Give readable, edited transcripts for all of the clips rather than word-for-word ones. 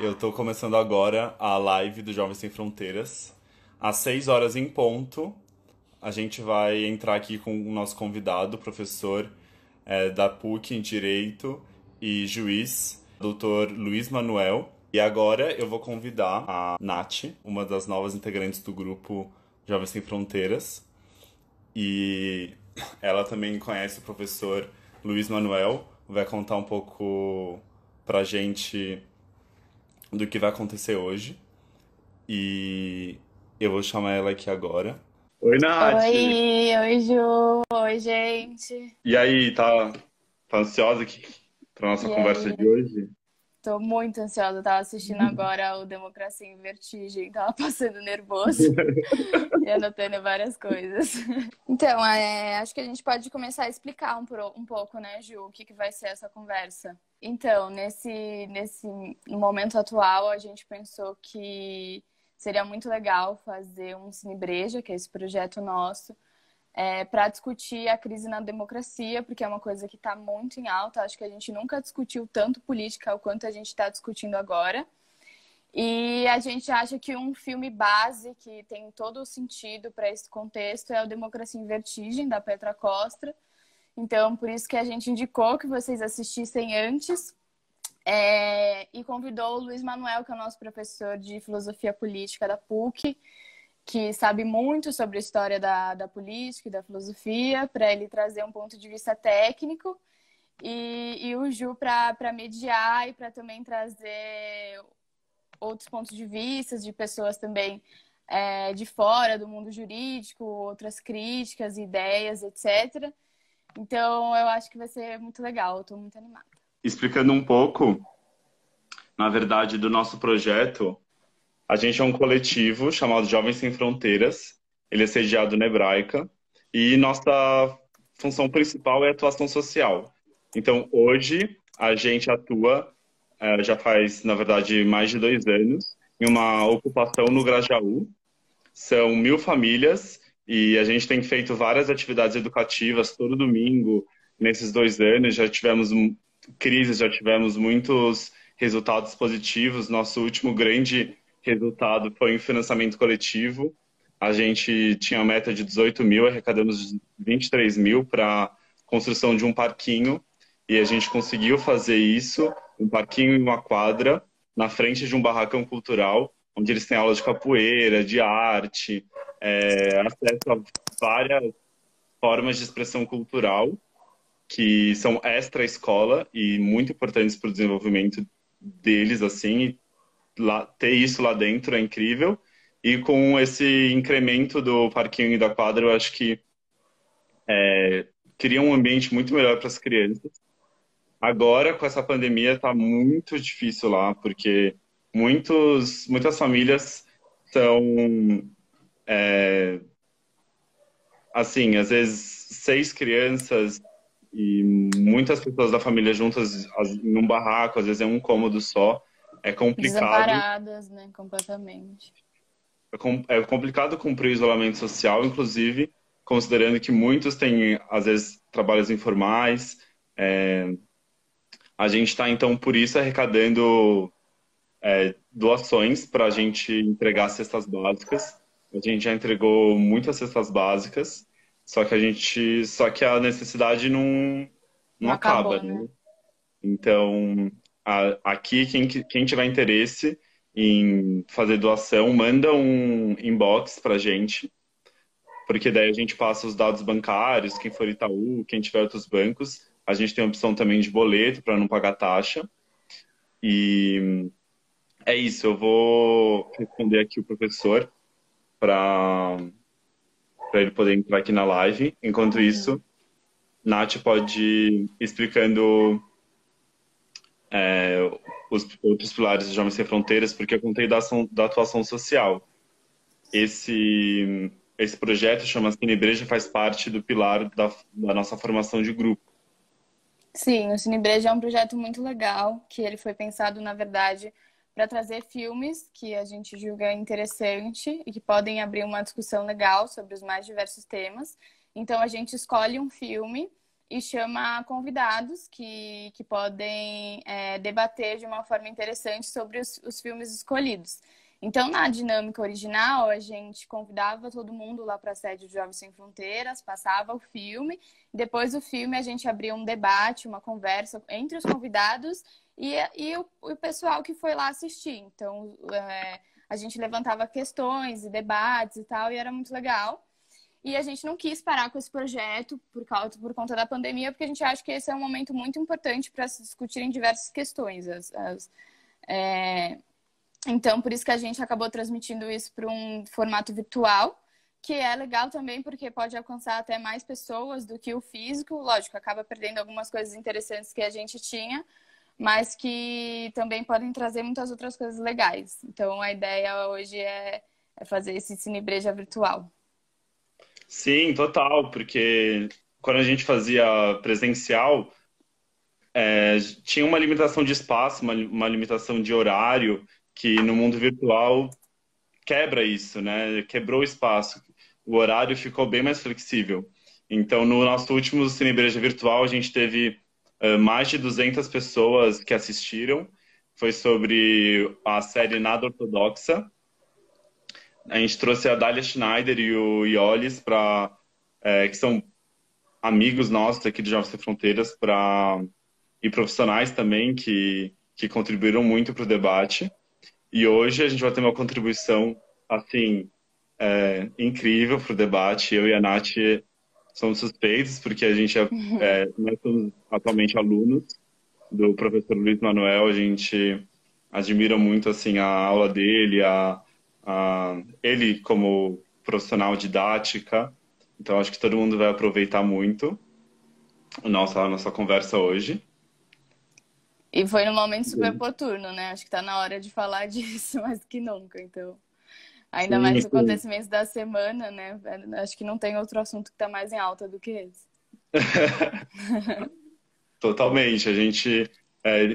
Eu tô começando agora a live do Jovens Sem Fronteiras. Às 6 horas em ponto, a gente vai entrar aqui com o nosso convidado, professor da PUC em Direito e juiz, Dr. Luiz Manuel. E agora eu vou convidar a Nath, uma das novas integrantes do grupo Jovens Sem Fronteiras. E ela também conhece o professor Luiz Manuel, vai contar um pouco pra gente do que vai acontecer hoje. E eu vou chamar ela aqui agora. Oi, Nath! Oi, Ju. Oi, gente. E aí, tá ansiosa aqui pra nossa E conversa aí? de hoje? Tô muito ansiosa. Tava assistindo agora o Democracia em Vertigem. Tava passando nervoso e anotando várias coisas. Então, acho que a gente pode começar a explicar um pouco, né, Ju, o que vai ser essa conversa. Então, no momento atual, a gente pensou que seria muito legal fazer um Cinebreja, que é esse projeto nosso, para discutir a crise na democracia, porque é uma coisa que está muito em alta. Acho que a gente nunca discutiu tanto política o quanto a gente está discutindo agora. E a gente acha que um filme base que tem todo o sentido para esse contexto é o Democracia em Vertigem, da Petra Costa. Então, por isso que a gente indicou que vocês assistissem antes. E convidou o Luiz Manuel, que é o nosso professor de filosofia política da PUC, que sabe muito sobre a história da política e da filosofia, para ele trazer um ponto de vista técnico, e o Ju para mediar e para também trazer outros pontos de vista de pessoas também de fora do mundo jurídico, outras críticas, ideias, etc. Então, eu acho que vai ser muito legal, eu estou muito animada. Explicando um pouco, na verdade, do nosso projeto, a gente é um coletivo chamado Jovens Sem Fronteiras. Ele é sediado na Hebraica e nossa função principal é atuação social. Então, hoje, a gente atua, já faz, na verdade, mais de 2 anos, em uma ocupação no Grajaú. São 1.000 famílias e a gente tem feito várias atividades educativas todo domingo. Nesses 2 anos já tivemos crises, já tivemos muitos resultados positivos. Nosso último grande resultado foi em financiamento coletivo. A gente tinha a meta de 18 mil, arrecadamos 23 mil para construção de um parquinho e a gente conseguiu fazer isso, um parquinho e uma quadra, na frente de um barracão cultural, onde eles têm aula de capoeira, de arte, acesso a várias formas de expressão cultural que são extra-escola e muito importantes para o desenvolvimento deles, assim, ter isso lá dentro é incrível. E com esse incremento do parquinho e da quadra, eu acho que cria um ambiente muito melhor para as crianças. Agora, com essa pandemia, está muito difícil lá, porque muitas famílias são, assim, às vezes 6 crianças e muitas pessoas da família juntas em um barraco, às vezes é um cômodo só. É complicado. Desamparadas, né, completamente. É complicado cumprir o isolamento social, inclusive, considerando que muitos têm, às vezes, trabalhos informais. A gente está, então, por isso, arrecadando doações para a gente entregar cestas básicas. A gente já entregou muitas cestas básicas, só que a necessidade não Não acaba, acabou, né? né? Então, aqui, quem tiver interesse em fazer doação, manda um inbox para a gente, porque daí a gente passa os dados bancários, quem for Itaú, quem tiver outros bancos. A gente tem a opção também de boleto para não pagar taxa. E é isso, eu vou responder aqui o professor para ele poder entrar aqui na live. Enquanto isso, Uhum. Nath pode ir explicando os outros pilares do Jovens Sem Fronteiras, porque eu contei da atuação social. Esse projeto chama Cinebreja, faz parte do pilar da nossa formação de grupo. Sim, o Cinebreja é um projeto muito legal, que ele foi pensado, na verdade, para trazer filmes que a gente julga interessante e que podem abrir uma discussão legal sobre os mais diversos temas. Então, a gente escolhe um filme e chama convidados que podem debater de uma forma interessante sobre os filmes escolhidos. Então, na dinâmica original, a gente convidava todo mundo lá para a sede do Jovens Sem Fronteiras, passava o filme, depois do filme a gente abria um debate, uma conversa entre os convidados e o pessoal que foi lá assistir. Então, a gente levantava questões e debates e tal, e era muito legal. E a gente não quis parar com esse projeto por conta da pandemia, porque a gente acha que esse é um momento muito importante para se discutirem diversas questões. Então, por isso que a gente acabou transmitindo isso para um formato virtual, que é legal também porque pode alcançar até mais pessoas do que o físico. Lógico, acaba perdendo algumas coisas interessantes que a gente tinha, mas que também podem trazer muitas outras coisas legais. Então, a ideia hoje é fazer esse Cinebreja virtual. Sim, total, porque quando a gente fazia presencial, tinha uma limitação de espaço, uma limitação de horário, que no mundo virtual quebra isso, né? Quebrou o espaço. O horário ficou bem mais flexível. Então, no nosso último Cinebreja virtual, a gente teve mais de 200 pessoas que assistiram. Foi sobre a série Nada Ortodoxa. A gente trouxe a Dália Schneider e o Iolis, que são amigos nossos aqui do Jovens Sem Fronteiras, e profissionais também que contribuíram muito para o debate. E hoje a gente vai ter uma contribuição assim incrível para o debate. Eu e a Nath somos suspeitos, porque nós somos atualmente alunos do professor Luiz Manuel. A gente admira muito assim a aula dele, ele como profissional didática. Então acho que todo mundo vai aproveitar muito a nossa conversa hoje. E foi num momento super oportuno, né? Acho que tá na hora de falar disso mais do que nunca, então. Ainda Sim, mais os sim. acontecimentos da semana, né? Acho que não tem outro assunto que tá mais em alta do que esse. Totalmente. A gente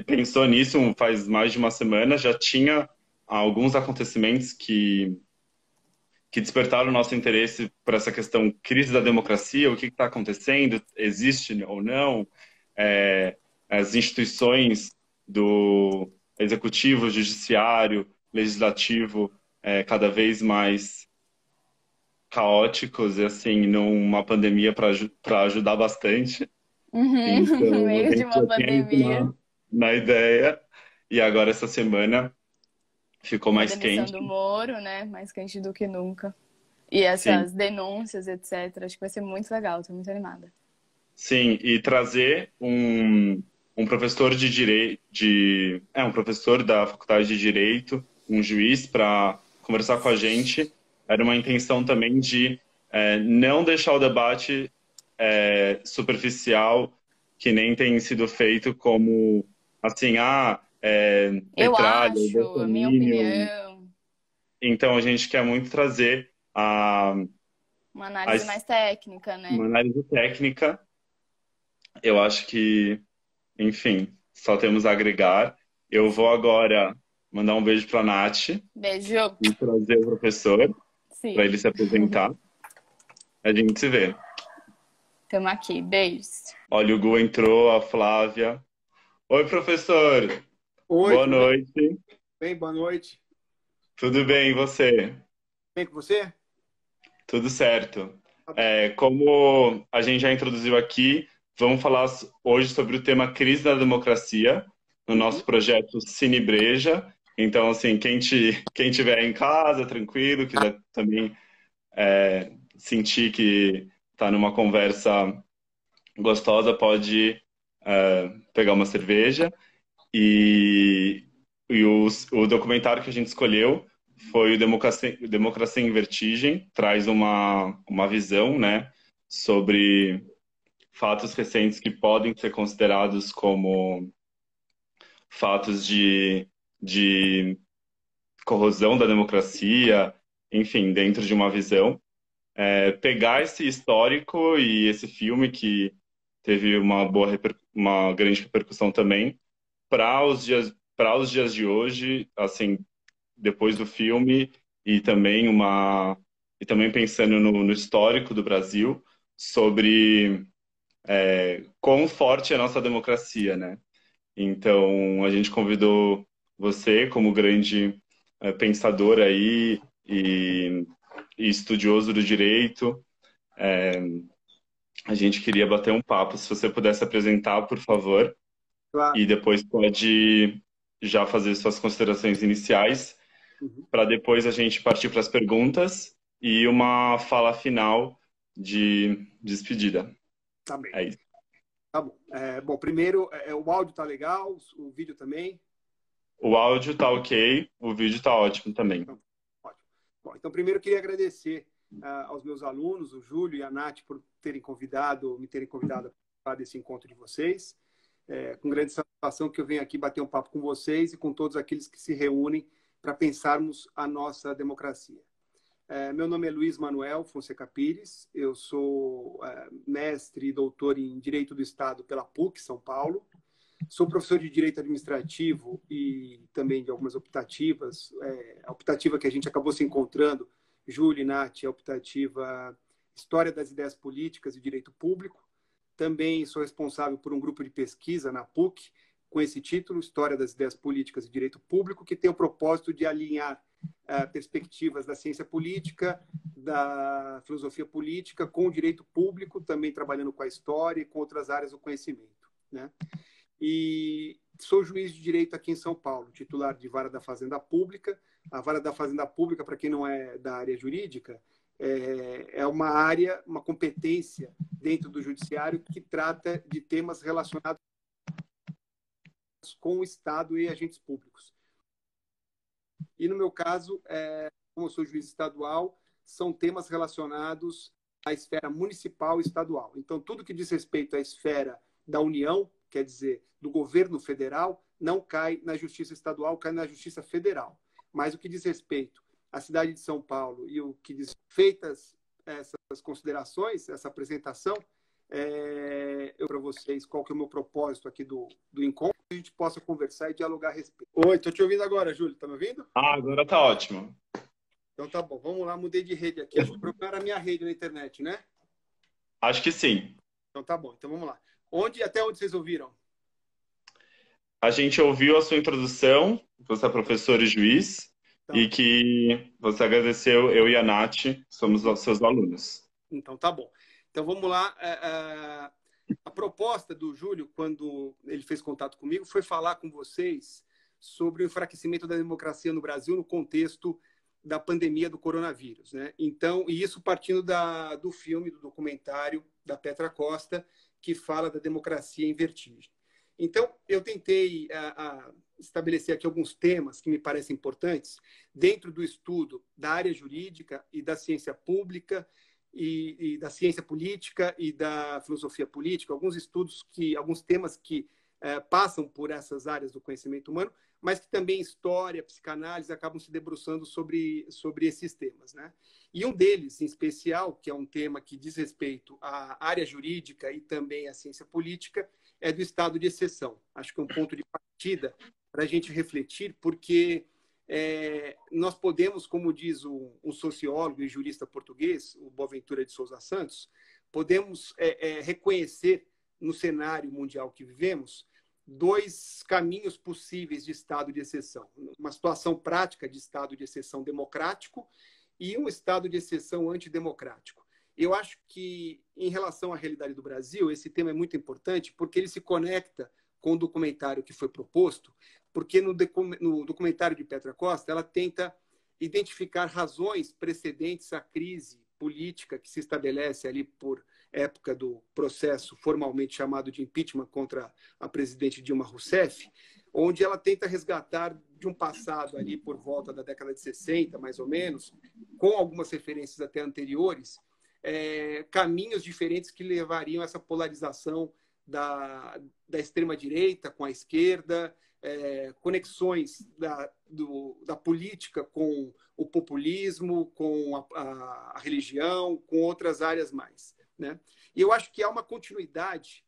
pensou nisso faz mais de uma semana. Já tinha alguns acontecimentos que despertaram o nosso interesse por essa questão crise da democracia, o que está acontecendo, existe ou não, as instituições do executivo, judiciário, legislativo cada vez mais caóticos e assim numa pandemia para ajudar bastante. No Então a meio de gente uma já tinha isso pandemia, na ideia e agora essa semana ficou com a mais demissão do quente. Moro, né? Mais quente do que nunca. E Sim. essas denúncias, etc. Acho que vai ser muito legal, tô muito animada. Sim, e trazer um professor de direito, um professor da Faculdade de Direito, um juiz para conversar com a gente, era uma intenção também de não deixar o debate superficial, que nem tem sido feito como assim, Eu petralha, acho, a minha bolsominion. opinião, Então a gente quer muito trazer uma a, análise mais técnica, uma né? análise técnica. Eu acho que enfim, só temos a agregar. Eu vou agora mandar um beijo para a Nath Beijo. e trazer o professor para Sim, ele se apresentar. A gente se vê. tamo aqui. Beijos. Olha, o Gu entrou, a Flávia. Oi, professor. Oi, Boa tudo bem? noite. Bem, boa noite. Tudo bem, e você? Bem com você? Tudo certo. Tá bom. Como a gente já introduziu aqui, vamos falar hoje sobre o tema crise da democracia no nosso projeto Cine Breja. Então, assim, quem tiver em casa, tranquilo, quiser também sentir que está numa conversa gostosa, pode pegar uma cerveja. E, o documentário que a gente escolheu foi o Democracia em Vertigem, traz uma visão, né, sobre fatos recentes que podem ser considerados como fatos de corrosão da democracia, enfim, dentro de uma visão. Pegar esse histórico e esse filme que teve uma grande repercussão também para os dias de hoje, assim, depois do filme e também pensando no histórico do Brasil sobre quão forte é a nossa democracia, né? Então, a gente convidou você como grande pensador aí e estudioso do direito. A gente queria bater um papo. Se você pudesse apresentar, por favor, Claro. e depois pode já fazer suas considerações iniciais, Uhum. para depois a gente partir para as perguntas e uma fala final de despedida. Tá bem. É isso. Tá bom. Bom, primeiro, o áudio tá legal, o vídeo também? O áudio tá ok, o vídeo tá ótimo também. Então, ótimo. Bom, então, primeiro eu queria agradecer aos meus alunos, o Júlio e a Nath, por me terem convidado a participar desse encontro de vocês. Com grande satisfação que eu venho aqui bater um papo com vocês e com todos aqueles que se reúnem para pensarmos a nossa democracia. Meu nome é Luiz Manuel Fonseca Pires, eu sou mestre e doutor em Direito do Estado pela PUC, São Paulo. Sou professor de Direito Administrativo e também de algumas optativas. A optativa que a gente acabou se encontrando, Júlio e Nath, é a optativa História das Ideias Políticas e Direito Público. Também sou responsável por um grupo de pesquisa na PUC, com esse título, História das Ideias Políticas e Direito Público, que tem o propósito de alinhar perspectivas da ciência política, da filosofia política, com o direito público, também trabalhando com a história e com outras áreas do conhecimento, né? E sou juiz de direito aqui em São Paulo, titular de Vara da Fazenda Pública. A Vara da Fazenda Pública, para quem não é da área jurídica, é uma área, uma competência dentro do judiciário que trata de temas relacionados com o Estado e agentes públicos. E no meu caso, como eu sou juiz estadual, são temas relacionados à esfera municipal e estadual. Então, tudo que diz respeito à esfera da União, quer dizer, do governo federal, não cai na Justiça Estadual, cai na Justiça Federal. Mas o que diz respeito à cidade de São Paulo e o que diz feitas essas considerações, essa apresentação, eu para vocês qual que é o meu propósito aqui do encontro, que a gente possa conversar e dialogar a respeito. Oi, estou te ouvindo agora, Júlio, tá me ouvindo? Agora tá ótimo. Então tá bom, vamos lá, mudei de rede aqui. Acho que o problema era a minha rede na internet, né? Acho que sim. Então tá bom, então vamos lá. Até onde vocês ouviram? A gente ouviu a sua introdução, você é professor e juiz, e que você agradeceu, eu e a Nath, somos os seus alunos. Então tá bom. Então vamos lá. A proposta do Júlio, quando ele fez contato comigo, foi falar com vocês sobre o enfraquecimento da democracia no Brasil no contexto da pandemia do coronavírus, né? Então, e isso partindo do filme, do documentário da Petra Costa, que fala da democracia em vertigem. Então, eu tentei estabelecer aqui alguns temas que me parecem importantes dentro do estudo da área jurídica e da ciência pública e da ciência política e da filosofia política, alguns temas que passam por essas áreas do conhecimento humano, mas que também história, psicanálise acabam se debruçando sobre esses temas, né? E um deles, em especial, que é um tema que diz respeito à área jurídica e também à ciência política, é do estado de exceção. Acho que é um ponto de partida para a gente refletir, porque nós podemos, como diz um sociólogo e jurista português, o Boaventura de Souza Santos, podemos reconhecer no cenário mundial que vivemos dois caminhos possíveis de estado de exceção. Uma situação prática de estado de exceção democrático e um estado de exceção antidemocrático. Eu acho que, em relação à realidade do Brasil, esse tema é muito importante porque ele se conecta com o documentário que foi proposto, porque no documentário de Petra Costa, ela tenta identificar razões precedentes à crise política que se estabelece ali por época do processo formalmente chamado de impeachment contra a presidente Dilma Rousseff, onde ela tenta resgatar de um passado ali por volta da década de 60, mais ou menos, com algumas referências até anteriores, caminhos diferentes que levariam a essa polarização da extrema-direita com a esquerda, conexões da política com o populismo, com a religião, com outras áreas mais, né? E eu acho que há uma continuidade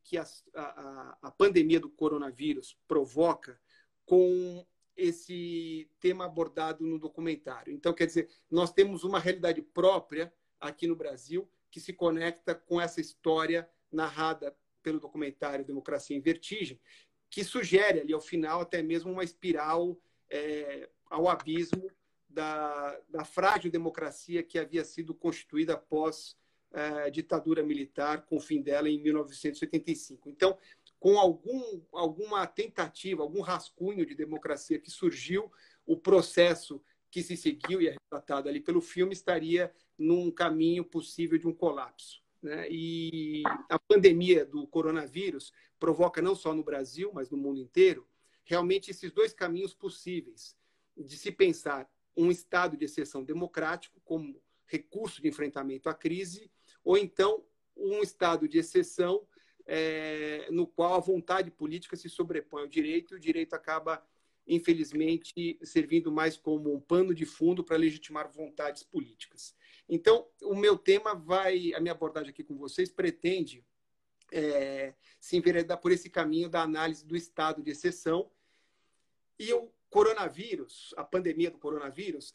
que a pandemia do coronavírus provoca com esse tema abordado no documentário. Então, quer dizer, nós temos uma realidade própria aqui no Brasil que se conecta com essa história narrada pelo documentário Democracia em Vertigem, que sugere ali ao final até mesmo uma espiral ao abismo da frágil democracia que havia sido constituída após ditadura militar, com o fim dela em 1985. Então, com alguma tentativa, algum rascunho de democracia que surgiu, o processo que se seguiu e é retratado ali pelo filme estaria num caminho possível de um colapso, né? E a pandemia do coronavírus provoca, não só no Brasil, mas no mundo inteiro, realmente esses dois caminhos possíveis de se pensar um estado de exceção democrático como recurso de enfrentamento à crise, ou então um estado de exceção no qual a vontade política se sobrepõe ao direito e o direito acaba, infelizmente, servindo mais como um pano de fundo para legitimar vontades políticas. Então, o meu tema a minha abordagem aqui com vocês pretende se enveredar por esse caminho da análise do estado de exceção. E o coronavírus, a pandemia do coronavírus,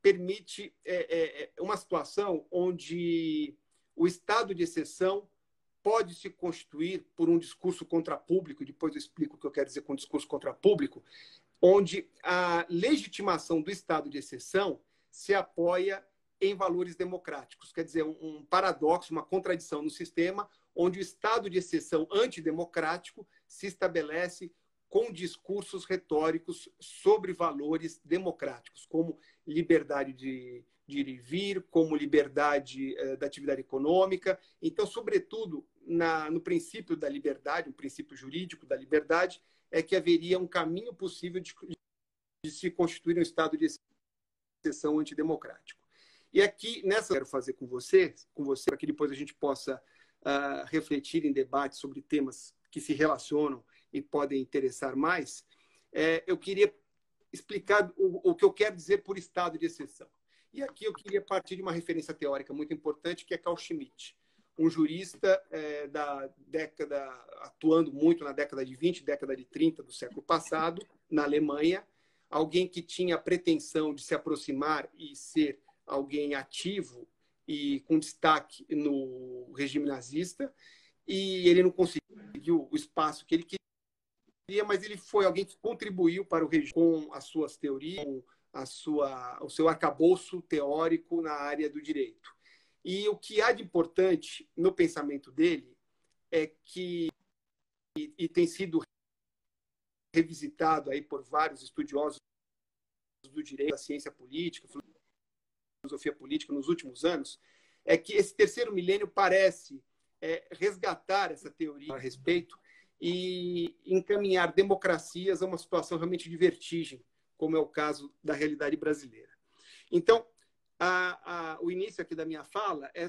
permite uma situação onde o estado de exceção pode se constituir por um discurso contrapúblico, depois eu explico o que eu quero dizer com discurso contrapúblico, onde a legitimação do estado de exceção se apoia em valores democráticos. Quer dizer, um paradoxo, uma contradição no sistema, onde o estado de exceção antidemocrático se estabelece com discursos retóricos sobre valores democráticos, como liberdade de ir e vir, como liberdade da atividade econômica. Então, sobretudo, no princípio da liberdade, um princípio jurídico da liberdade, é que haveria um caminho possível de se constituir um estado de exceção antidemocrático. E aqui, nessa, eu quero fazer com você, para que depois a gente possa refletir em debate sobre temas que se relacionam e podem interessar mais, eu queria explicar o que eu quero dizer por estado de exceção. E aqui eu queria partir de uma referência teórica muito importante, que é Carl Schmitt, um jurista atuando muito na década de 20, década de 30 do século passado, na Alemanha, alguém que tinha a pretensão de se aproximar e ser alguém ativo e com destaque no regime nazista, e ele não conseguiu o espaço que ele queria, mas ele foi alguém que contribuiu para o regime com as suas teorias, com o seu arcabouço teórico na área do direito. E o que há de importante no pensamento dele é que, e tem sido revisitado aí por vários estudiosos do direito, da ciência política, filosofia política nos últimos anos, é que esse terceiro milênio parece resgatar essa teoria a respeito e encaminhar democracias a uma situação realmente de vertigem, como é o caso da realidade brasileira. Então, o início aqui da minha fala é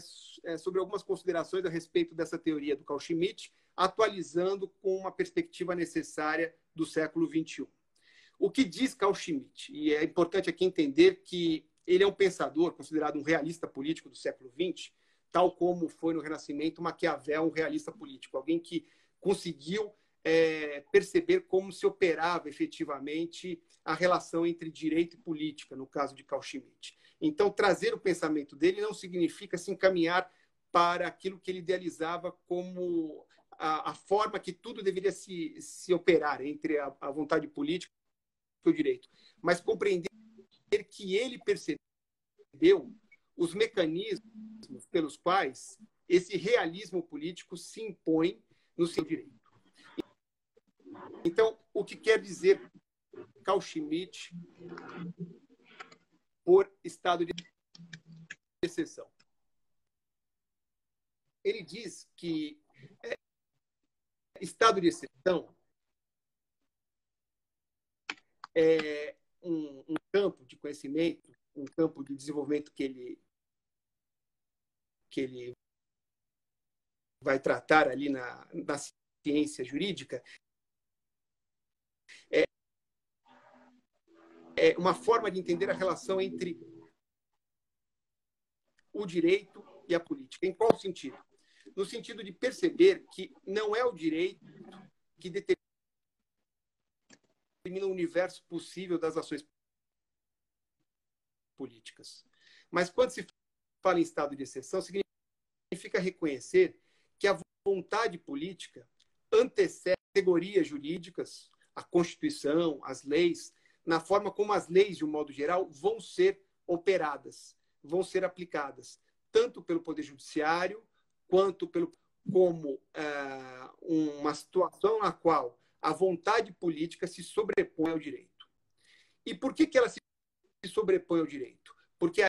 sobre algumas considerações a respeito dessa teoria do Carl Schmitt, atualizando com uma perspectiva necessária do século XXI. O que diz Carl Schmitt? E é importante aqui entender que ele é um pensador, considerado um realista político do século XX, tal como foi no Renascimento Maquiavel, um realista político, alguém que conseguiu perceber como se operava efetivamente a relação entre direito e política, no caso de Carl Schmitt. Então, trazer o pensamento dele não significa se encaminhar para aquilo que ele idealizava como a forma que tudo deveria se operar entre a vontade política e o direito, mas compreender que ele percebeu os mecanismos pelos quais esse realismo político se impõe no seu direito. Então, o que quer dizer Carl Schmitt por estado de exceção? Ele diz que estado de exceção é um campo de conhecimento, um campo de desenvolvimento que ele vai tratar ali na ciência jurídica, é uma forma de entender a relação entre o direito e a política. Em qual sentido? No sentido de perceber que não é o direito que determina o universo possível das ações políticas. Mas quando se fala em estado de exceção, significa reconhecer que a vontade política antecede categorias jurídicas, a Constituição, as leis, na forma como as leis, de um modo geral, vão ser operadas, vão ser aplicadas, tanto pelo Poder Judiciário, quanto como uma situação na qual a vontade política se sobrepõe ao direito. E por que ela se sobrepõe ao direito? Porque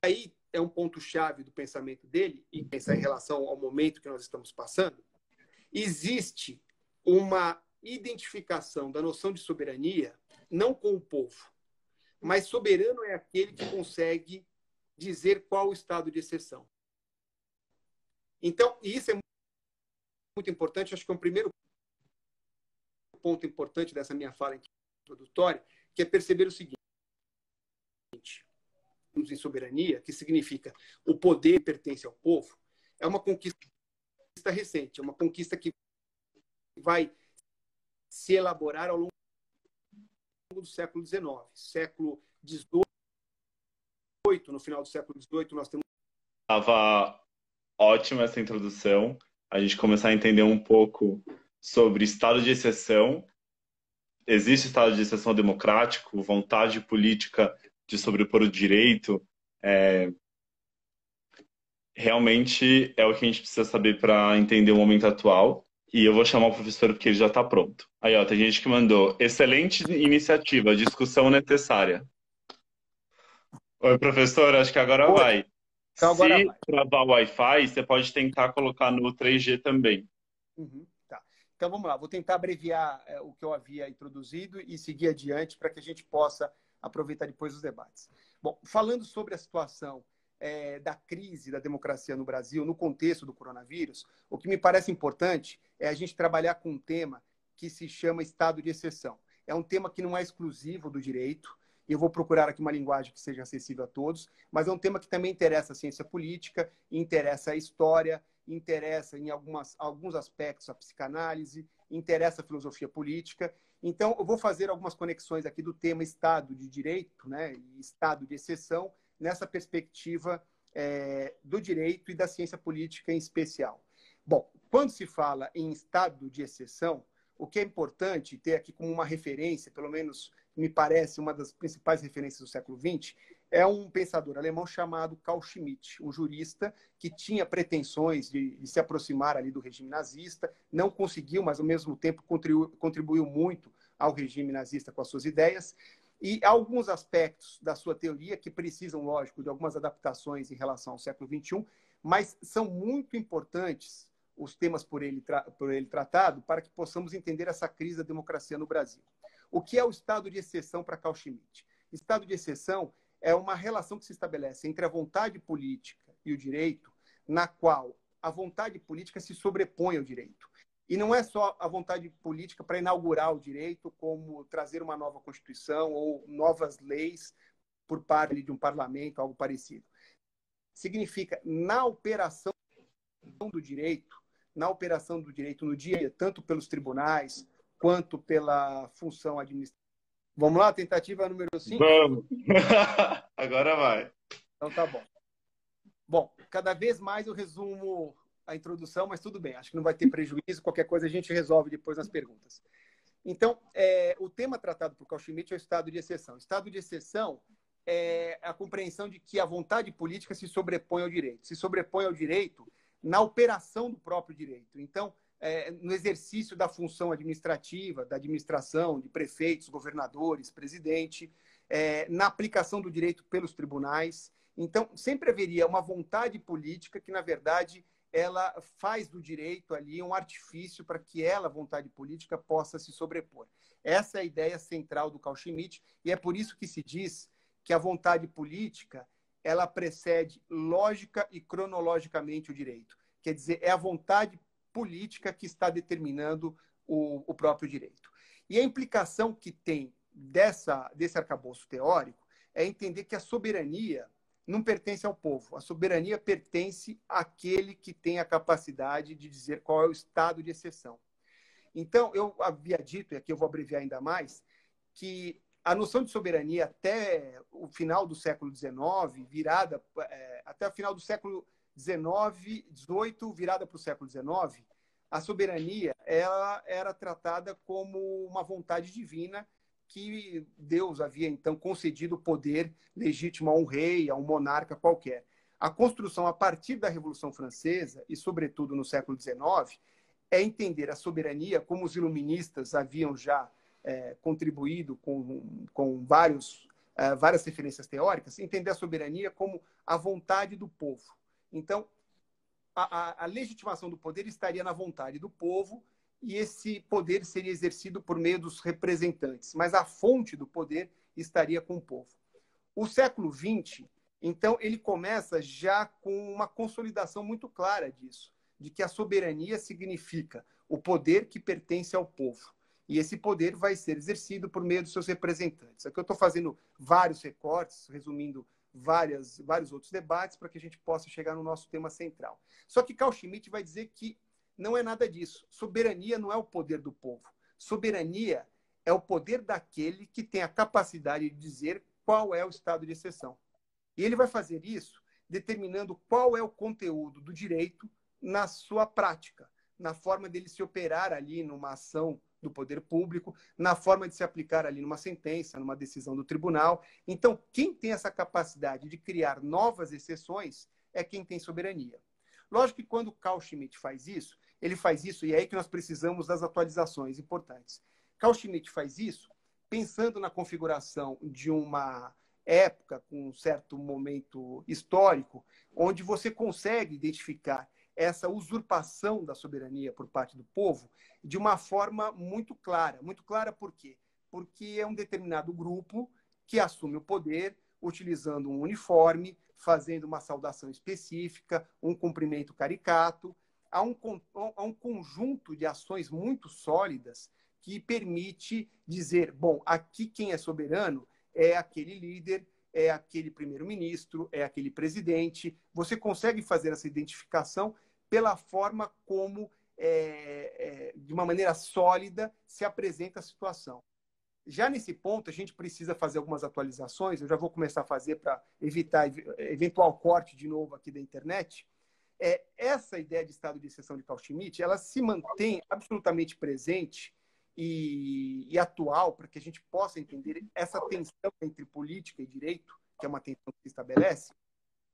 aí é um ponto-chave do pensamento dele, e pensar em relação ao momento que nós estamos passando, existe uma identificação da noção de soberania não com o povo, mas soberano é aquele que consegue dizer qual o estado de exceção. Então, isso é muito importante, acho que é um primeiro ponto importante dessa minha fala introdutória, que é perceber o seguinte: em soberania, que significa o poder pertence ao povo, é uma conquista recente, é uma conquista que vai se elaborar ao longo do século XIX. Século XVIII, no final do século XVIII, nós temos... Estava ótima essa introdução. A gente começar a entender um pouco sobre estado de exceção. Existe estado de exceção democrático, vontade política de sobrepor o direito. Realmente é o que a gente precisa saber para entender o momento atual. E eu vou chamar o professor porque ele já está pronto. Aí, ó, tem gente que mandou: excelente iniciativa, discussão necessária. Oi, professor, acho que agora Oi. vai. Então, agora Se vai. travar o Wi-Fi, você pode tentar colocar no 3G também. Tá. Então, vamos lá. Vou tentar abreviar o que eu havia introduzido e seguir adiante para que a gente possa aproveitar depois os debates. Bom, falando sobre a situação da crise da democracia no Brasil, no contexto do coronavírus, o que me parece importante é a gente trabalhar com um tema que se chama estado de exceção. É um tema que não é exclusivo do direito, e eu vou procurar aqui uma linguagem que seja acessível a todos, mas é um tema que também interessa a ciência política, interessa a história, interessa em alguns aspectos a psicanálise, interessa a filosofia política. Então, eu vou fazer algumas conexões aqui do tema Estado de Direito, né, e Estado de Exceção, nessa perspectiva do direito e da ciência política em especial. Bom, quando se fala em estado de exceção, o que é importante ter aqui como uma referência, pelo menos me parece uma das principais referências do século XX, é um pensador alemão chamado Carl Schmitt, um jurista que tinha pretensões de se aproximar ali do regime nazista, não conseguiu, mas ao mesmo tempo contribuiu muito ao regime nazista com as suas ideias. E há alguns aspectos da sua teoria que precisam, lógico, de algumas adaptações em relação ao século XXI, mas são muito importantes os temas por ele tratado para que possamos entender essa crise da democracia no Brasil. O que é o estado de exceção para Carl Schmitt? Estado de exceção é uma relação que se estabelece entre a vontade política e o direito, na qual a vontade política se sobrepõe ao direito. E não é só a vontade política para inaugurar o direito, como trazer uma nova Constituição ou novas leis por parte de um parlamento, algo parecido. Significa, na operação do direito no dia a dia, tanto pelos tribunais quanto pela função administrativa. Vamos lá, tentativa número 5? Vamos! Agora vai. Então tá bom. Bom, cada vez mais eu resumo a introdução, mas tudo bem, acho que não vai ter prejuízo, qualquer coisa a gente resolve depois nas perguntas. Então, o tema tratado por Carl Schmitt é o estado de exceção. Estado de exceção é a compreensão de que a vontade política se sobrepõe ao direito. Se sobrepõe ao direito na operação do próprio direito. Então, no exercício da função administrativa, da administração, de prefeitos, governadores, presidente, na aplicação do direito pelos tribunais. Então, sempre haveria uma vontade política que, na verdade, ela faz do direito ali um artifício para que ela, a vontade política, possa se sobrepor. Essa é a ideia central do Carl Schmitt, e é por isso que se diz que a vontade política ela precede lógica e cronologicamente o direito. Quer dizer, é a vontade política que está determinando o próprio direito. E a implicação que tem desse arcabouço teórico é entender que a soberania não pertence ao povo. A soberania pertence àquele que tem a capacidade de dizer qual é o estado de exceção. Então, eu havia dito, e aqui eu vou abreviar ainda mais, que a noção de soberania até o final do século XIX, até o final do século XIX, XVIII, virada para o século XIX, a soberania ela era tratada como uma vontade divina que Deus havia, então, concedido poder legítimo a um rei, a um monarca qualquer. A construção, a partir da Revolução Francesa, e sobretudo no século XIX, é entender a soberania, como os iluministas haviam já contribuído com várias referências teóricas, entender a soberania como a vontade do povo. Então, a legitimação do poder estaria na vontade do povo e esse poder seria exercido por meio dos representantes, mas a fonte do poder estaria com o povo. O século XX, então, ele começa já com uma consolidação muito clara disso, de que a soberania significa o poder que pertence ao povo. E esse poder vai ser exercido por meio dos seus representantes. Aqui eu estou fazendo vários recortes, resumindo vários outros debates para que a gente possa chegar no nosso tema central. Só que Carl Schmitt vai dizer que não é nada disso. Soberania não é o poder do povo. Soberania é o poder daquele que tem a capacidade de dizer qual é o estado de exceção. E ele vai fazer isso determinando qual é o conteúdo do direito na sua prática, na forma dele se operar ali numa ação do poder público, na forma de se aplicar ali numa sentença, numa decisão do tribunal. Então, quem tem essa capacidade de criar novas exceções é quem tem soberania. Lógico que quando Carl Schmitt faz isso, ele faz isso, e é aí que nós precisamos das atualizações importantes. Carl Schmitt faz isso pensando na configuração de uma época, com um certo momento histórico, onde você consegue identificar essa usurpação da soberania por parte do povo de uma forma muito clara. Muito clara por quê? Porque é um determinado grupo que assume o poder utilizando um uniforme, fazendo uma saudação específica, um cumprimento caricato. Há um conjunto de ações muito sólidas que permite dizer, bom, aqui quem é soberano é aquele líder, é aquele primeiro-ministro, é aquele presidente. Você consegue fazer essa identificação pela forma como, de uma maneira sólida, se apresenta a situação. Já nesse ponto, a gente precisa fazer algumas atualizações, eu já vou começar a fazer para evitar eventual corte de novo aqui da internet. Essa ideia de estado de exceção de Carl Schmitt, ela se mantém absolutamente presente e atual para que a gente possa entender essa tensão entre política e direito, que é uma tensão que se estabelece,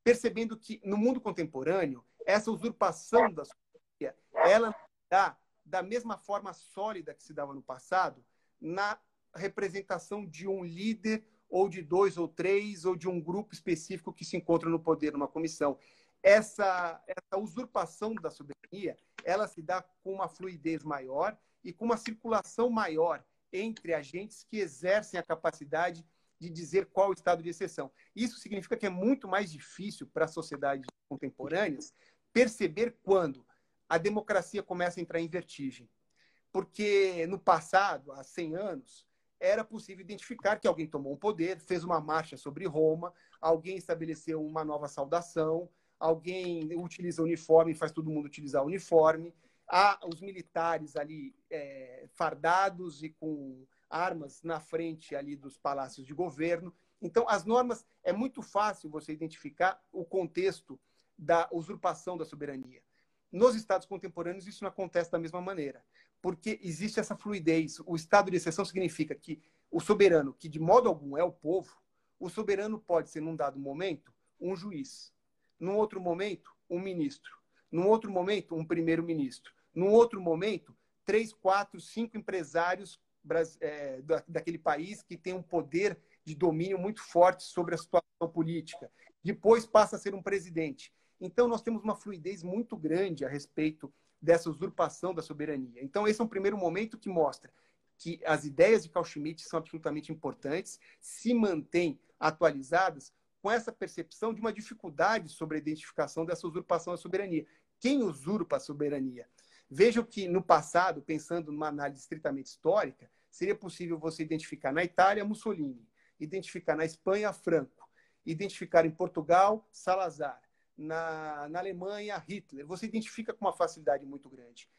percebendo que, no mundo contemporâneo, essa usurpação da soberania, ela dá da mesma forma sólida que se dava no passado, na representação de um líder, ou de 2 ou 3, ou de um grupo específico que se encontra no poder, numa comissão. Essa usurpação da soberania, ela se dá com uma fluidez maior e com uma circulação maior entre agentes que exercem a capacidade de dizer qual o estado de exceção. Isso significa que é muito mais difícil para as sociedades contemporâneas perceber quando a democracia começa a entrar em vertigem. Porque no passado, há 100 anos, era possível identificar que alguém tomou o poder, fez uma marcha sobre Roma, alguém estabeleceu uma nova saudação, alguém utiliza uniforme, faz todo mundo utilizar uniforme. Há os militares ali fardados e com armas na frente ali dos palácios de governo. Então, as normas, é muito fácil você identificar o contexto da usurpação da soberania. Nos estados contemporâneos, isso não acontece da mesma maneira, porque existe essa fluidez. O estado de exceção significa que o soberano, que de modo algum é o povo, o soberano pode ser, num dado momento, um juiz, num outro momento, um ministro, num outro momento, um primeiro-ministro, num outro momento, 3, 4, 5 empresários daquele país que tem um poder de domínio muito forte sobre a situação política. Depois passa a ser um presidente. Então, nós temos uma fluidez muito grande a respeito dessa usurpação da soberania. Então, esse é um primeiro momento que mostra que as ideias de Carl Schmitt são absolutamente importantes, se mantêm atualizadas com essa percepção de uma dificuldade sobre a identificação dessa usurpação da soberania. Quem usurpa a soberania? Vejam que, no passado, pensando numa análise estritamente histórica, seria possível você identificar na Itália Mussolini, identificar na Espanha Franco, identificar em Portugal Salazar, na Alemanha Hitler. Você identifica com uma facilidade muito grande.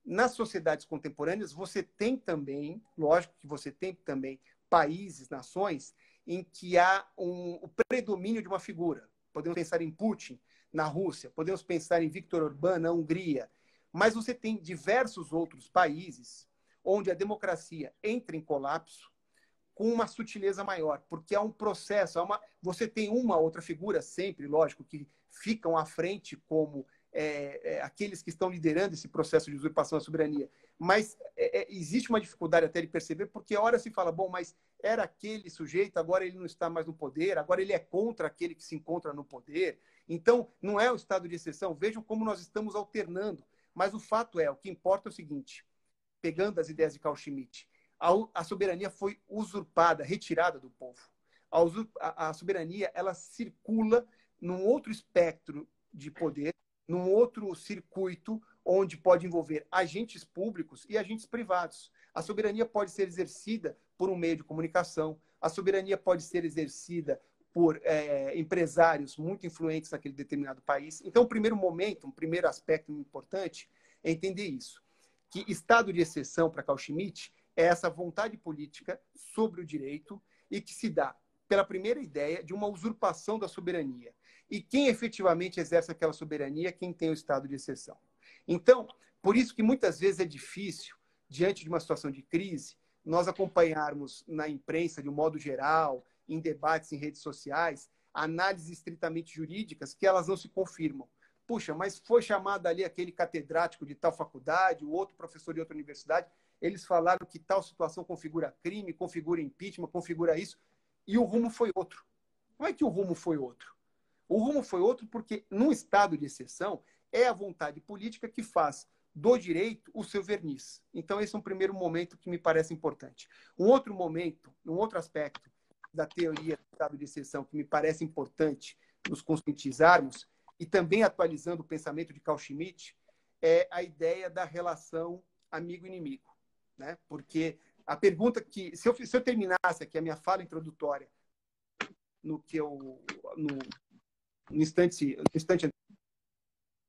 Nas sociedades contemporâneas, você tem também, lógico que você tem também países, nações, em que há o predomínio de uma figura. Podemos pensar em Putin, na Rússia, podemos pensar em Viktor Orbán, na Hungria, mas você tem diversos outros países onde a democracia entra em colapso com uma sutileza maior, porque há um processo, você tem uma outra figura sempre, lógico, que ficam à frente como aqueles que estão liderando esse processo de usurpação da soberania, mas existe uma dificuldade até de perceber, porque a hora se fala, bom, mas era aquele sujeito, agora ele não está mais no poder, agora ele é contra aquele que se encontra no poder. Então, não é o estado de exceção. Vejam como nós estamos alternando. Mas o fato o que importa é o seguinte, pegando as ideias de Carl Schmitt, a soberania foi usurpada, retirada do povo. A soberania, ela circula num outro espectro de poder, num outro circuito, onde pode envolver agentes públicos e agentes privados. A soberania pode ser exercida por um meio de comunicação, a soberania pode ser exercida por empresários muito influentes naquele determinado país. Então, o primeiro momento, um primeiro aspecto importante é entender isso, que estado de exceção para Carl Schmitt é essa vontade política sobre o direito e que se dá pela primeira ideia de uma usurpação da soberania. E quem efetivamente exerce aquela soberania é quem tem o estado de exceção. Então, por isso que muitas vezes é difícil, diante de uma situação de crise, nós acompanharmos na imprensa, de um modo geral, em debates em redes sociais, análises estritamente jurídicas que elas não se confirmam. Puxa, mas foi chamado ali aquele catedrático de tal faculdade, o outro professor de outra universidade, eles falaram que tal situação configura crime, configura impeachment, configura isso, e o rumo foi outro. Como é que o rumo foi outro? O rumo foi outro porque, num estado de exceção, é a vontade política que faz do direito o seu verniz. Então, esse é um primeiro momento que me parece importante. Um outro momento, um outro aspecto da teoria do estado de exceção que me parece importante nos conscientizarmos, e também atualizando o pensamento de Carl Schmitt, é a ideia da relação amigo-inimigo. Né? Porque a pergunta que... Se eu terminasse aqui a minha fala introdutória no instante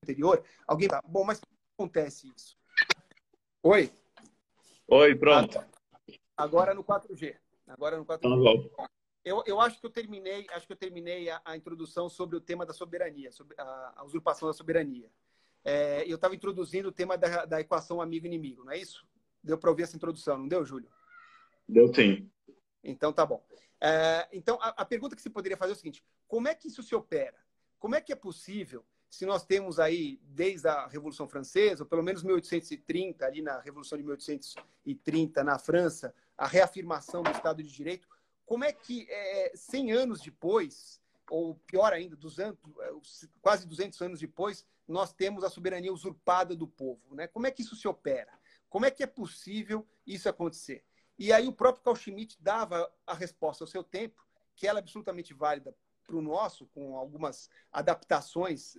anterior, alguém fala, bom, mas como acontece isso? Oi? Oi, pronto. Agora no 4G. Agora no 4G. Tá bom. Eu acho que eu terminei a introdução sobre o tema da soberania, sobre a usurpação da soberania. Eu estava introduzindo o tema da equação amigo-inimigo, não é isso? Deu para ouvir essa introdução, não deu, Júlio? Deu sim. Então, tá bom. Então, a pergunta que se poderia fazer é o seguinte, como é que isso se opera? Como é que é possível, se nós temos aí, desde a Revolução Francesa, ou pelo menos 1830, ali na Revolução de 1830 na França, a reafirmação do Estado de Direito, como é que, 100 anos depois, ou pior ainda, quase 200 anos depois, nós temos a soberania usurpada do povo, né? Como é que isso se opera? Como é que é possível isso acontecer? E aí o próprio Carl Schmitt dava a resposta ao seu tempo, que ela é absolutamente válida para o nosso, com algumas adaptações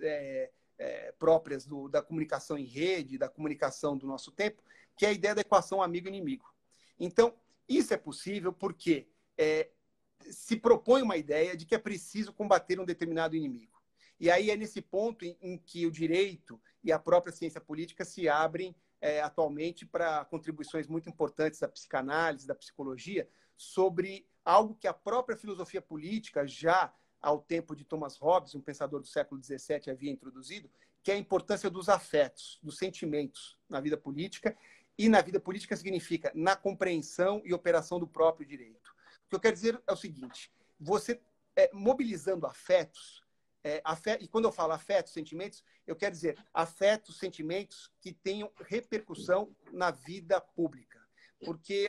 próprias da comunicação em rede, da comunicação do nosso tempo, que é a ideia da equação amigo-inimigo. Então, isso é possível porque se propõe uma ideia de que é preciso combater um determinado inimigo. E aí é nesse ponto em que o direito e a própria ciência política se abrem atualmente para contribuições muito importantes da psicanálise, da psicologia, sobre algo que a própria filosofia política, já ao tempo de Thomas Hobbes, um pensador do século XVII, havia introduzido, que é a importância dos afetos, dos sentimentos na vida política. E na vida política significa na compreensão e operação do próprio direito. O que eu quero dizer é o seguinte, você mobilizando afetos, e quando eu falo afetos, sentimentos, eu quero dizer afetos, sentimentos que tenham repercussão na vida pública. Porque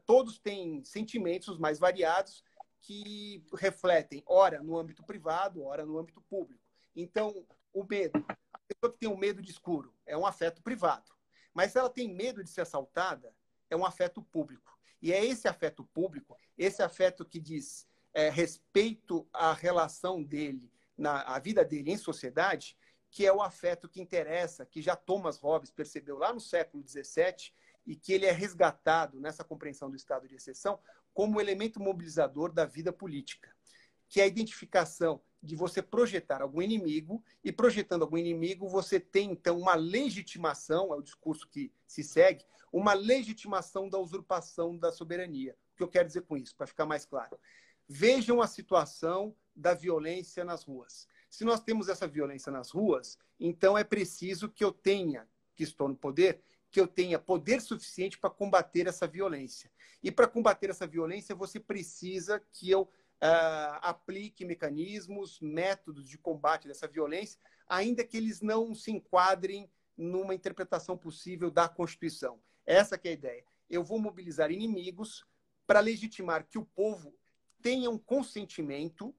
todos têm sentimentos os mais variados que refletem, ora no âmbito privado, ora no âmbito público. Então, o medo. A pessoa que tem um medo de escuro é um afeto privado. Mas se ela tem medo de ser assaltada, é um afeto público. E é esse afeto público, esse afeto que diz respeito à relação dele, à vida dele em sociedade, que é o afeto que interessa, que já Thomas Hobbes percebeu lá no século XVII e que ele é resgatado nessa compreensão do estado de exceção como elemento mobilizador da vida política, que é a identificação de você projetar algum inimigo, e projetando algum inimigo, você tem, então, uma legitimação, é o discurso que se segue, uma legitimação da usurpação da soberania. O que eu quero dizer com isso, para ficar mais claro? Vejam a situação da violência nas ruas. Se nós temos essa violência nas ruas, então é preciso que eu tenha, que estou no poder, que eu tenha poder suficiente para combater essa violência. E para combater essa violência, você precisa que eu aplique mecanismos, métodos de combate dessa violência, ainda que eles não se enquadrem numa interpretação possível da Constituição. Essa que é a ideia. Eu vou mobilizar inimigos para legitimar que o povo tenha um consentimento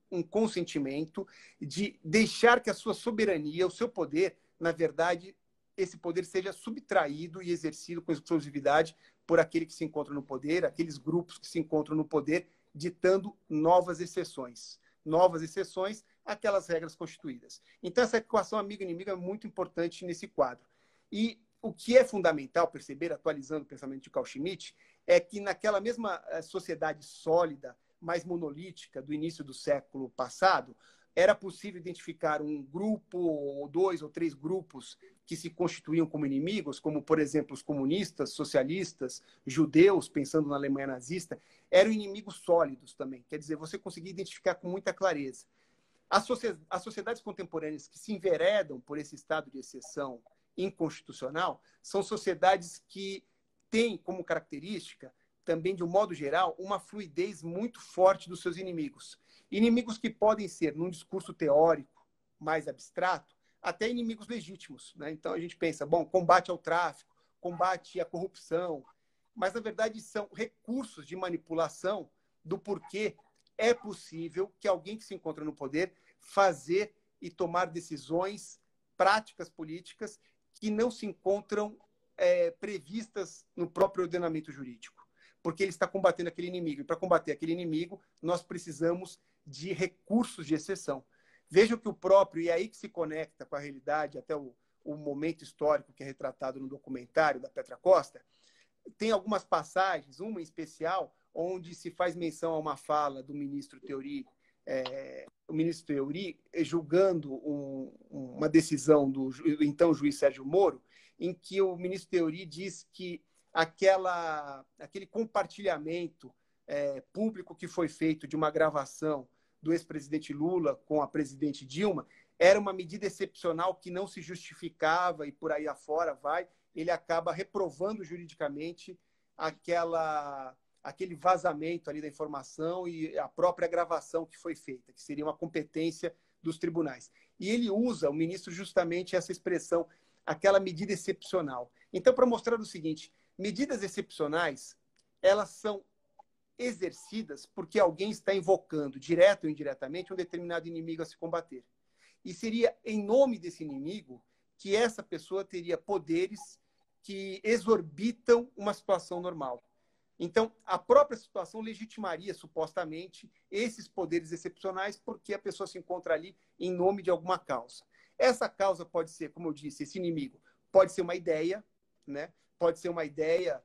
de deixar que a sua soberania, o seu poder, na verdade, esse poder seja subtraído e exercido com exclusividade por aquele que se encontra no poder, aqueles grupos que se encontram no poder, ditando novas exceções. Novas exceções àquelas regras constituídas. Então, essa equação amigo-inimigo é muito importante nesse quadro. E o que é fundamental perceber, atualizando o pensamento de Carl Schmitt, é que naquela mesma sociedade sólida, mais monolítica do início do século passado, era possível identificar um grupo, ou 2 ou 3 grupos que se constituíam como inimigos, como, por exemplo, os comunistas, socialistas, judeus, pensando na Alemanha nazista, eram inimigos sólidos também. Quer dizer, você conseguia identificar com muita clareza. As sociedades contemporâneas que se enveredam por esse estado de exceção inconstitucional são sociedades que têm como característica, também de um modo geral, uma fluidez muito forte dos seus inimigos. Inimigos que podem ser, num discurso teórico mais abstrato, até inimigos legítimos, né? Então a gente pensa, bom, combate ao tráfico, combate à corrupção, mas na verdade são recursos de manipulação do porquê é possível que alguém que se encontra no poder fazer e tomar decisões, práticas políticas que não se encontram previstas no próprio ordenamento jurídico, porque ele está combatendo aquele inimigo. E para combater aquele inimigo, nós precisamos de recursos de exceção. Vejam que o próprio, e é aí que se conecta com a realidade, até o momento histórico que é retratado no documentário da Petra Costa, tem algumas passagens, uma em especial, onde se faz menção a uma fala do ministro Theory, o ministro Theory julgando uma decisão do então juiz Sérgio Moro, em que o ministro Theory diz que aquele compartilhamento público que foi feito de uma gravação do ex-presidente Lula com a presidente Dilma era uma medida excepcional que não se justificava e por aí afora vai, ele acaba reprovando juridicamente aquele vazamento ali da informação e a própria gravação que foi feita, que seria uma competência dos tribunais. E ele usa, o ministro, justamente essa expressão, aquela medida excepcional. Então, para mostrar o seguinte, medidas excepcionais, elas são exercidas porque alguém está invocando, direto ou indiretamente, um determinado inimigo a se combater. E seria em nome desse inimigo que essa pessoa teria poderes que exorbitam uma situação normal. Então, a própria situação legitimaria, supostamente, esses poderes excepcionais porque a pessoa se encontra ali em nome de alguma causa. Essa causa pode ser, como eu disse, esse inimigo pode ser uma ideia, né? Pode ser uma ideia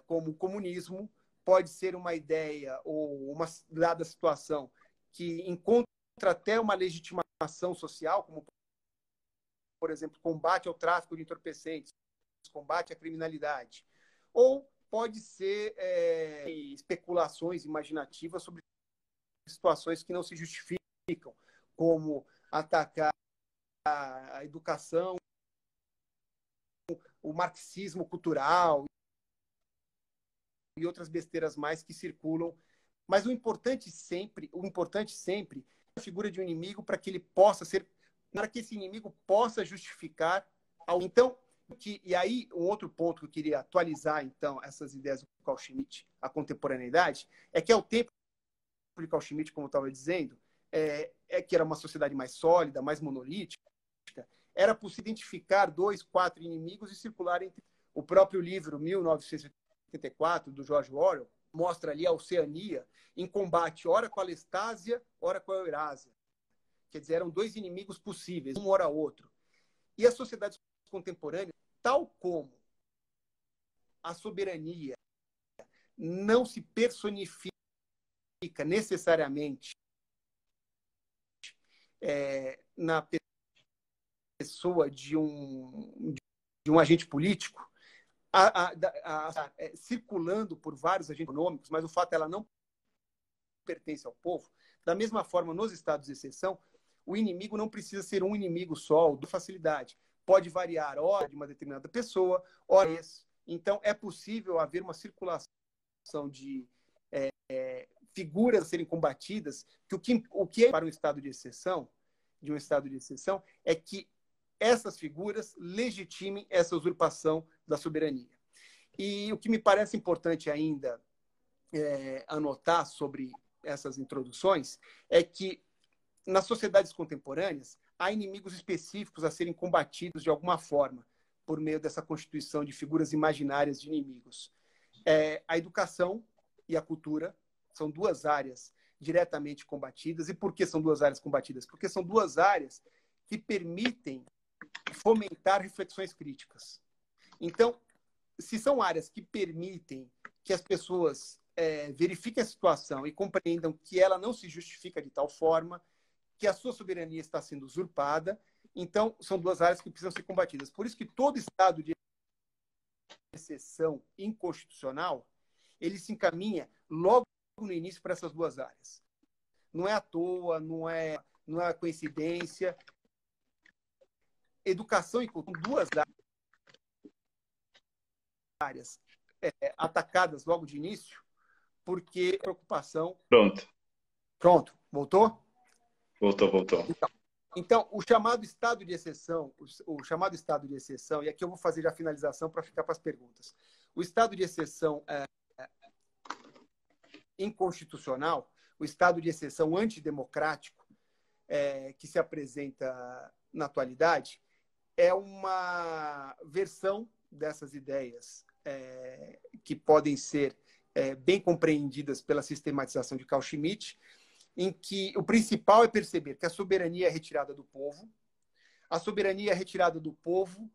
como o comunismo, pode ser uma ideia ou uma dada situação que encontra até uma legitimação social, como, por exemplo, combate ao tráfico de entorpecentes, combate à criminalidade. Ou pode ser especulações imaginativas sobre situações que não se justificam, como atacar a educação, o marxismo cultural e outras besteiras mais que circulam. Mas o importante sempre é a figura de um inimigo para que ele possa ser, para que esse inimigo possa justificar. Então, e aí, um outro ponto que eu queria atualizar, então, essas ideias do Carl Schmitt, a contemporaneidade, é que ao tempo de Carl Schmitt, como eu estava dizendo, que era uma sociedade mais sólida, mais monolítica, era possível identificar 2, 4 inimigos e circular entre. O próprio livro 1984, do George Orwell, mostra ali a Oceania em combate, ora com a Lestásia, ora com a Eurásia. Quer dizer, eram 2 inimigos possíveis, um ora outro. E as sociedades contemporâneas, tal como a soberania não se personifica necessariamente na pessoa de um agente político, circulando por vários agentes econômicos, mas o fato é que ela não pertence ao povo. Da mesma forma, nos estados de exceção, o inimigo não precisa ser um inimigo só, ou de facilidade. Pode variar hora de uma determinada pessoa, horas. Então, é possível haver uma circulação de figuras a serem combatidas, que o que é para um estado de exceção, é que essas figuras legitimem essa usurpação da soberania. E o que me parece importante ainda anotar sobre essas introduções é que, nas sociedades contemporâneas, há inimigos específicos a serem combatidos de alguma forma, por meio dessa constituição de figuras imaginárias de inimigos. A educação e a cultura são duas áreas diretamente combatidas. E por que são duas áreas combatidas? Porque são duas áreas que permitem fomentar reflexões críticas. Então, se são áreas que permitem que as pessoas verifiquem a situação e compreendam que ela não se justifica de tal forma, que a sua soberania está sendo usurpada, então são duas áreas que precisam ser combatidas. Por isso que todo estado de exceção inconstitucional, ele se encaminha logo no início para essas duas áreas. Não é à toa, não é coincidência. Educação e cultura, duas áreas atacadas logo de início, porque preocupação... Pronto, voltou? Voltou. Então, o chamado estado de exceção, e aqui eu vou fazer já a finalização para ficar para as perguntas. O estado de exceção inconstitucional, o estado de exceção antidemocrático que se apresenta na atualidade, é uma versão dessas ideias que podem ser bem compreendidas pela sistematização de Carl Schmitt, em que o principal é perceber que a soberania é retirada do povo. A soberania é retirada do povo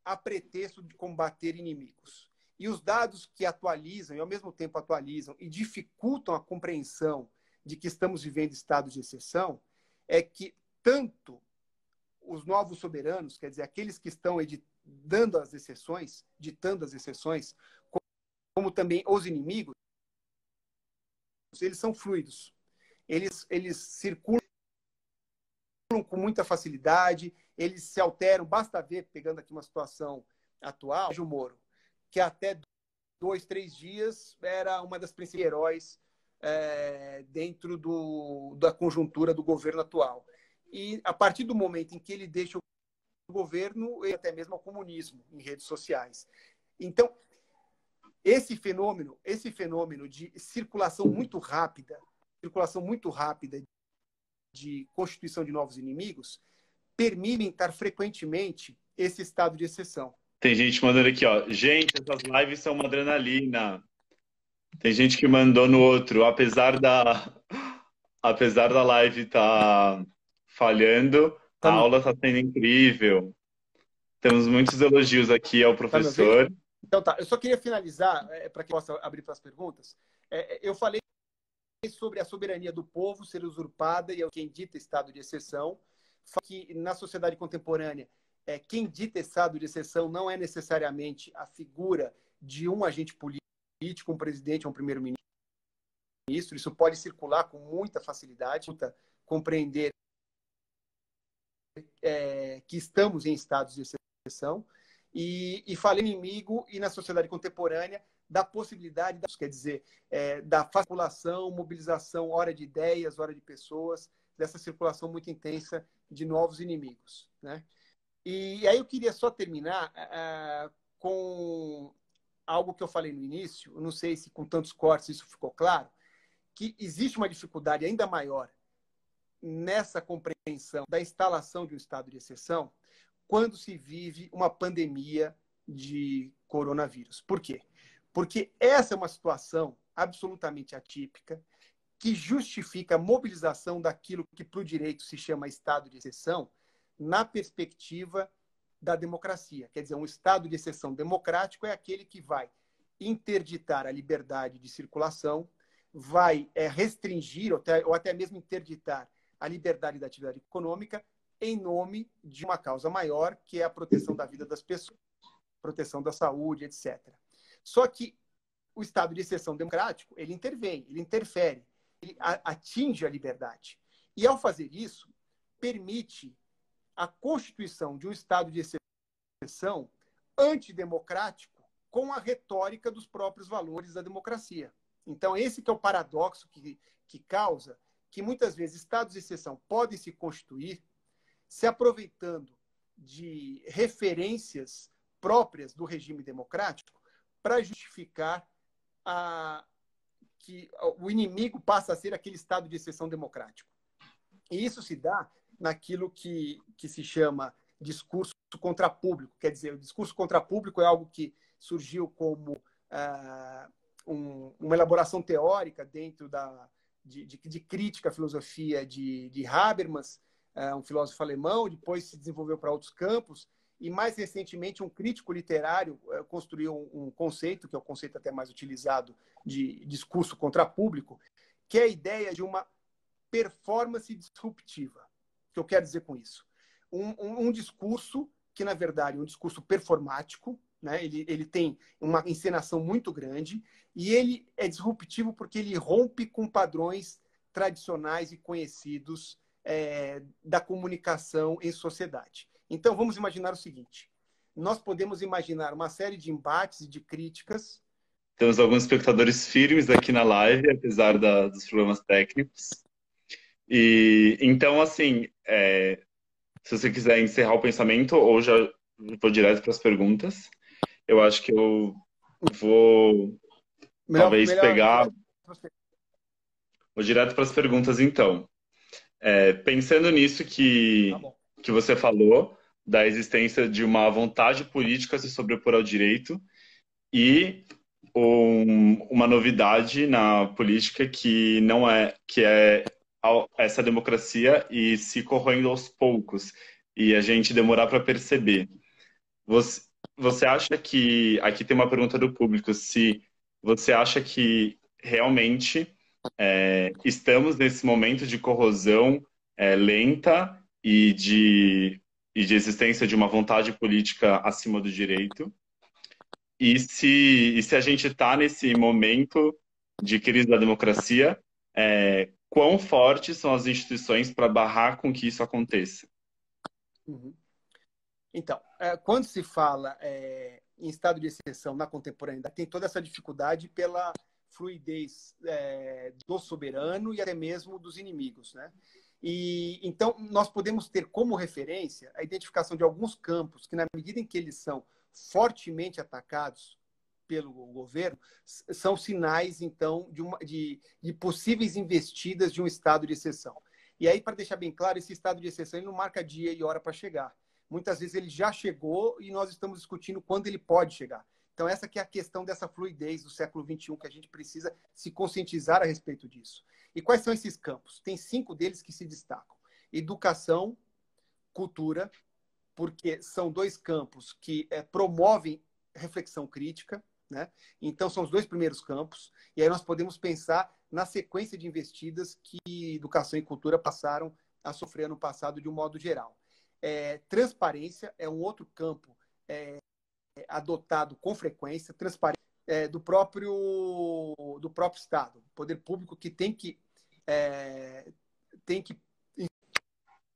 a pretexto de combater inimigos. E os dados que atualizam, e ao mesmo tempo atualizam e dificultam a compreensão de que estamos vivendo estados de exceção, é que tanto os novos soberanos, quer dizer, aqueles que estão ditando as exceções, como também os inimigos, eles são fluidos. Eles circulam com muita facilidade, eles se alteram. Basta ver, pegando aqui uma situação atual, o Moro, que até 2, 3 dias era uma das principais heróis dentro da conjuntura do governo atual. E a partir do momento em que ele deixa o governo, e até mesmo ao comunismo em redes sociais. Então, esse fenômeno de circulação muito rápida de constituição de novos inimigos, permitem estar frequentemente esse estado de exceção. Tem gente mandando aqui, ó. Gente, essas lives são uma adrenalina. Tem gente que mandou no outro. Apesar da live estar falhando, a aula está sendo incrível. Temos muitos elogios aqui ao professor. Então tá, eu só queria finalizar, para que possa abrir para as perguntas. Eu falei sobre a soberania do povo ser usurpada e é quem dita estado de exceção, que na sociedade contemporânea quem dita estado de exceção não é necessariamente a figura de um agente político, um presidente ou um primeiro-ministro. Isso pode circular com muita facilidade, compreender que estamos em estados de exceção. E falei inimigo e na sociedade contemporânea da possibilidade, quer dizer, da facilitação, mobilização, hora de ideias, hora de pessoas, dessa circulação muito intensa de novos inimigos, né? E aí eu queria só terminar com algo que eu falei no início, eu não sei se com tantos cortes isso ficou claro, que existe uma dificuldade ainda maior nessa compreensão da instalação de um estado de exceção quando se vive uma pandemia de coronavírus. Por quê? Porque essa é uma situação absolutamente atípica que justifica a mobilização daquilo que para o direito se chama estado de exceção na perspectiva da democracia. Quer dizer, um estado de exceção democrático é aquele que vai interditar a liberdade de circulação, vai restringir ou até mesmo interditar a liberdade da atividade econômica em nome de uma causa maior, que é a proteção da vida das pessoas. proteção da saúde, etc. Só que o estado de exceção democrático, ele intervém, ele interfere, ele atinge a liberdade. E, ao fazer isso, permite a constituição de um estado de exceção antidemocrático com a retórica dos próprios valores da democracia. Então, esse que é o paradoxo que causa que, muitas vezes, estados de exceção podem se constituir se aproveitando de referências próprias do regime democrático para justificar que o inimigo passa a ser aquele estado de exceção democrático. E isso se dá naquilo que se chama discurso contra público. Quer dizer, o discurso contra público é algo que surgiu como uma elaboração teórica dentro de crítica à filosofia de Habermas, um filósofo alemão, depois se desenvolveu para outros campos, e mais recentemente um crítico literário construiu um conceito, que é o conceito até mais utilizado de discurso contra público, que é a ideia de uma performance disruptiva. O que eu quero dizer com isso? Um discurso que, na verdade, é um discurso performático, né? Ele tem uma encenação muito grande e ele é disruptivo porque ele rompe com padrões tradicionais e conhecidos da comunicação em sociedade. Então, vamos imaginar o seguinte. Nós podemos imaginar uma série de embates e de críticas. Temos alguns espectadores firmes aqui na live, apesar dos problemas técnicos. E então, assim, se você quiser encerrar o pensamento, ou já vou direto para as perguntas, eu acho que eu vou talvez pegar... Vou direto para as perguntas, então. Pensando nisso que você falou, da existência de uma vontade política a se sobrepor ao direito e uma novidade na política que é essa democracia e se corroendo aos poucos e a gente demorar para perceber. Você acha que... Aqui tem uma pergunta do público, se você acha que realmente estamos nesse momento de corrosão lenta e de existência de uma vontade política acima do direito, e se a gente está nesse momento de crise da democracia, quão fortes são as instituições para barrar com que isso aconteça? Uhum. Então, quando se fala em estado de exceção na contemporaneidade, tem toda essa dificuldade pela fluidez do soberano e até mesmo dos inimigos, né? E então nós podemos ter como referência a identificação de alguns campos que, na medida em que eles são fortemente atacados pelo governo, são sinais então de possíveis investidas de um estado de exceção. E aí, para deixar bem claro, esse estado de exceção ele não marca dia e hora para chegar. Muitas vezes ele já chegou e nós estamos discutindo quando ele pode chegar. Então, essa que é a questão dessa fluidez do século XXI, que a gente precisa se conscientizar a respeito disso. E quais são esses campos? Tem 5 deles que se destacam. Educação, cultura, porque são 2 campos que promovem reflexão crítica, né? Então, são os 2 primeiros campos. E aí nós podemos pensar na sequência de investidas que educação e cultura passaram a sofrer no passado de um modo geral. Transparência é um outro campo adotado com frequência, transparência do próprio Estado, poder público que tem que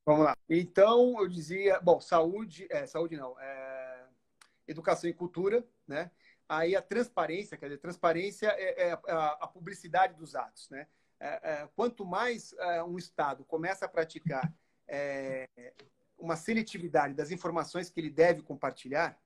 vamos lá. Então, eu dizia, bom, saúde não, educação e cultura, né? Aí a transparência, quer dizer, transparência é a publicidade dos atos, né? Quanto mais um Estado começa a praticar uma seletividade das informações que ele deve compartilhar,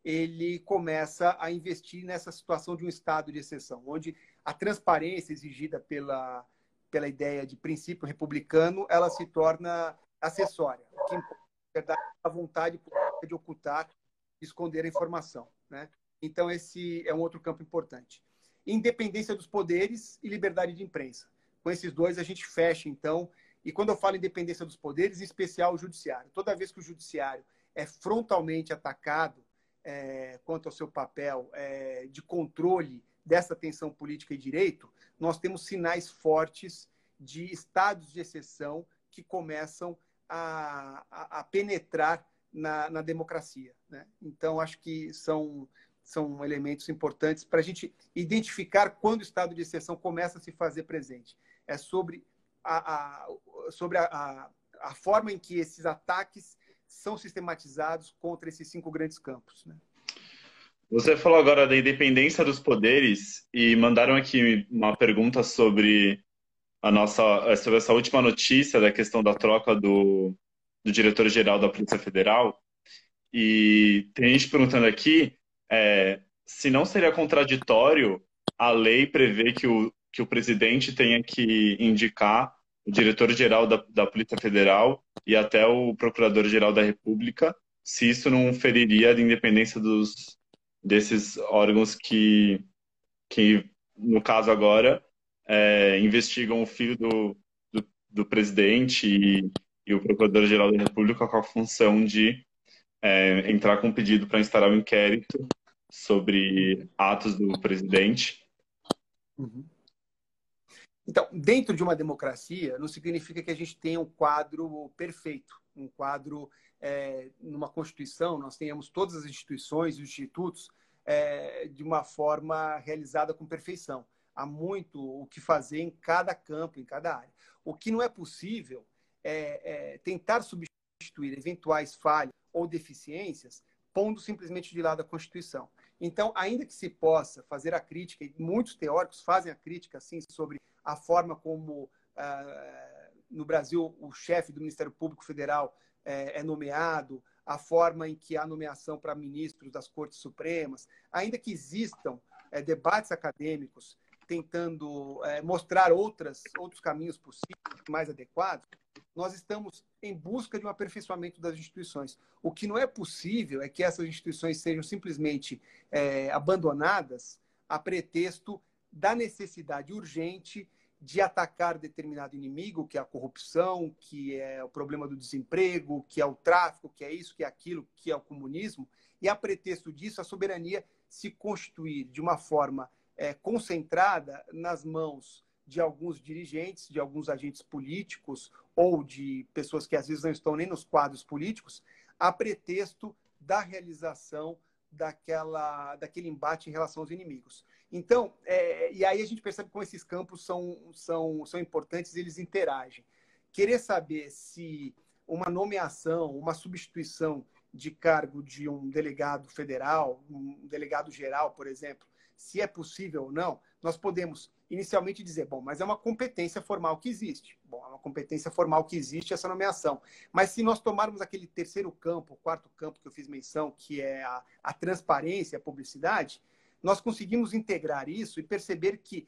ele começa a investir nessa situação de um estado de exceção, onde a transparência exigida pela ideia de princípio republicano, ela se torna acessória. O que importa, na verdade, é a vontade de ocultar, de esconder a informação, né? Então, esse é um outro campo importante. Independência dos poderes e liberdade de imprensa. Com esses 2, a gente fecha, então. E quando eu falo independência dos poderes, em especial o judiciário. Toda vez que o judiciário é frontalmente atacado quanto ao seu papel de controle dessa tensão política e direito, nós temos sinais fortes de estados de exceção que começam a penetrar na democracia, né? Então, acho que são elementos importantes para a gente identificar quando o estado de exceção começa a se fazer presente. É sobre a forma em que esses ataques são sistematizados contra esses 5 grandes campos, né? Você falou agora da independência dos poderes e mandaram aqui uma pergunta sobre sobre essa última notícia da questão da troca do diretor-geral da Polícia Federal. E tem gente perguntando aqui se não seria contraditório a lei prever que o presidente tenha que indicar o diretor-geral da Polícia Federal e até o procurador-geral da República, se isso não feriria a independência desses órgãos que no caso agora, investigam o filho do presidente e o procurador-geral da República com a função de entrar com um pedido para instaurar um inquérito sobre atos do presidente. Uhum. Então, dentro de uma democracia, não significa que a gente tenha um quadro perfeito, um quadro numa Constituição, nós tenhamos todas as instituições e os institutos de uma forma realizada com perfeição. Há muito o que fazer em cada campo, em cada área. O que não é possível é tentar substituir eventuais falhas ou deficiências pondo simplesmente de lado a Constituição. Então, ainda que se possa fazer a crítica, e muitos teóricos fazem a crítica assim, sobre a forma como, no Brasil, o chefe do Ministério Público Federal é nomeado, a forma em que há nomeação para ministros das Cortes Supremas, ainda que existam debates acadêmicos tentando mostrar outros caminhos possíveis, mais adequados, nós estamos em busca de um aperfeiçoamento das instituições. O que não é possível é que essas instituições sejam simplesmente abandonadas a pretexto da necessidade urgente de atacar determinado inimigo, que é a corrupção, que é o problema do desemprego, que é o tráfico, que é isso, que é aquilo, que é o comunismo, e a pretexto disso a soberania se constituir de uma forma concentrada nas mãos de alguns dirigentes, de alguns agentes políticos ou de pessoas que às vezes não estão nem nos quadros políticos, a pretexto da realização daquele embate em relação aos inimigos. Então, e aí a gente percebe como esses campos são importantes, eles interagem. Querer saber se uma nomeação, uma substituição de cargo de um delegado federal, um delegado geral, por exemplo, se é possível ou não, nós podemos inicialmente dizer, bom, mas é uma competência formal que existe. Bom, é uma competência formal que existe essa nomeação. Mas se nós tomarmos aquele terceiro campo, o quarto campo que eu fiz menção, que é a transparência, a publicidade, nós conseguimos integrar isso e perceber que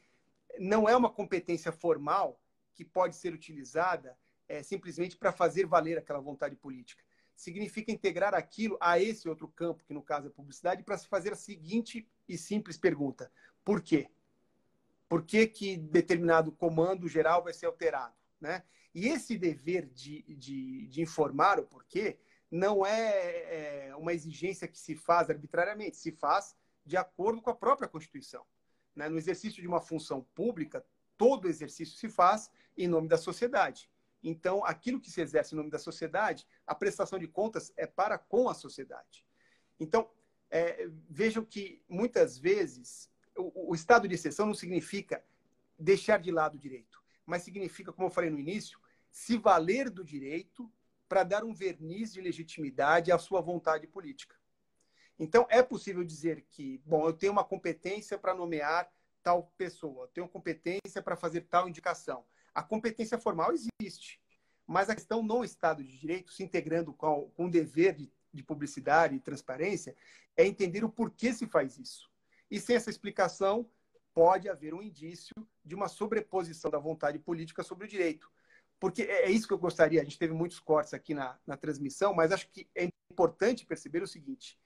não é uma competência formal que pode ser utilizada simplesmente para fazer valer aquela vontade política. Significa integrar aquilo a esse outro campo, que no caso é publicidade, para se fazer a seguinte e simples pergunta: por quê? Por que determinado comando geral vai ser alterado, né? E esse dever de informar o porquê não é uma exigência que se faz arbitrariamente, se faz de acordo com a própria Constituição, né? No exercício de uma função pública, todo exercício se faz em nome da sociedade. Então, aquilo que se exerce em nome da sociedade, a prestação de contas é para com a sociedade. Então, vejam que, muitas vezes, o estado de exceção não significa deixar de lado o direito, mas significa, como eu falei no início, se valer do direito para dar um verniz de legitimidade à sua vontade política. Então, é possível dizer que, bom, eu tenho uma competência para nomear tal pessoa, eu tenho competência para fazer tal indicação. A competência formal existe, mas a questão no Estado de Direito, se integrando com o dever de publicidade e transparência, é entender o porquê se faz isso. E sem essa explicação, pode haver um indício de uma sobreposição da vontade política sobre o direito. Porque é isso que eu gostaria, a gente teve muitos cortes aqui na transmissão, mas acho que é importante perceber o seguinte: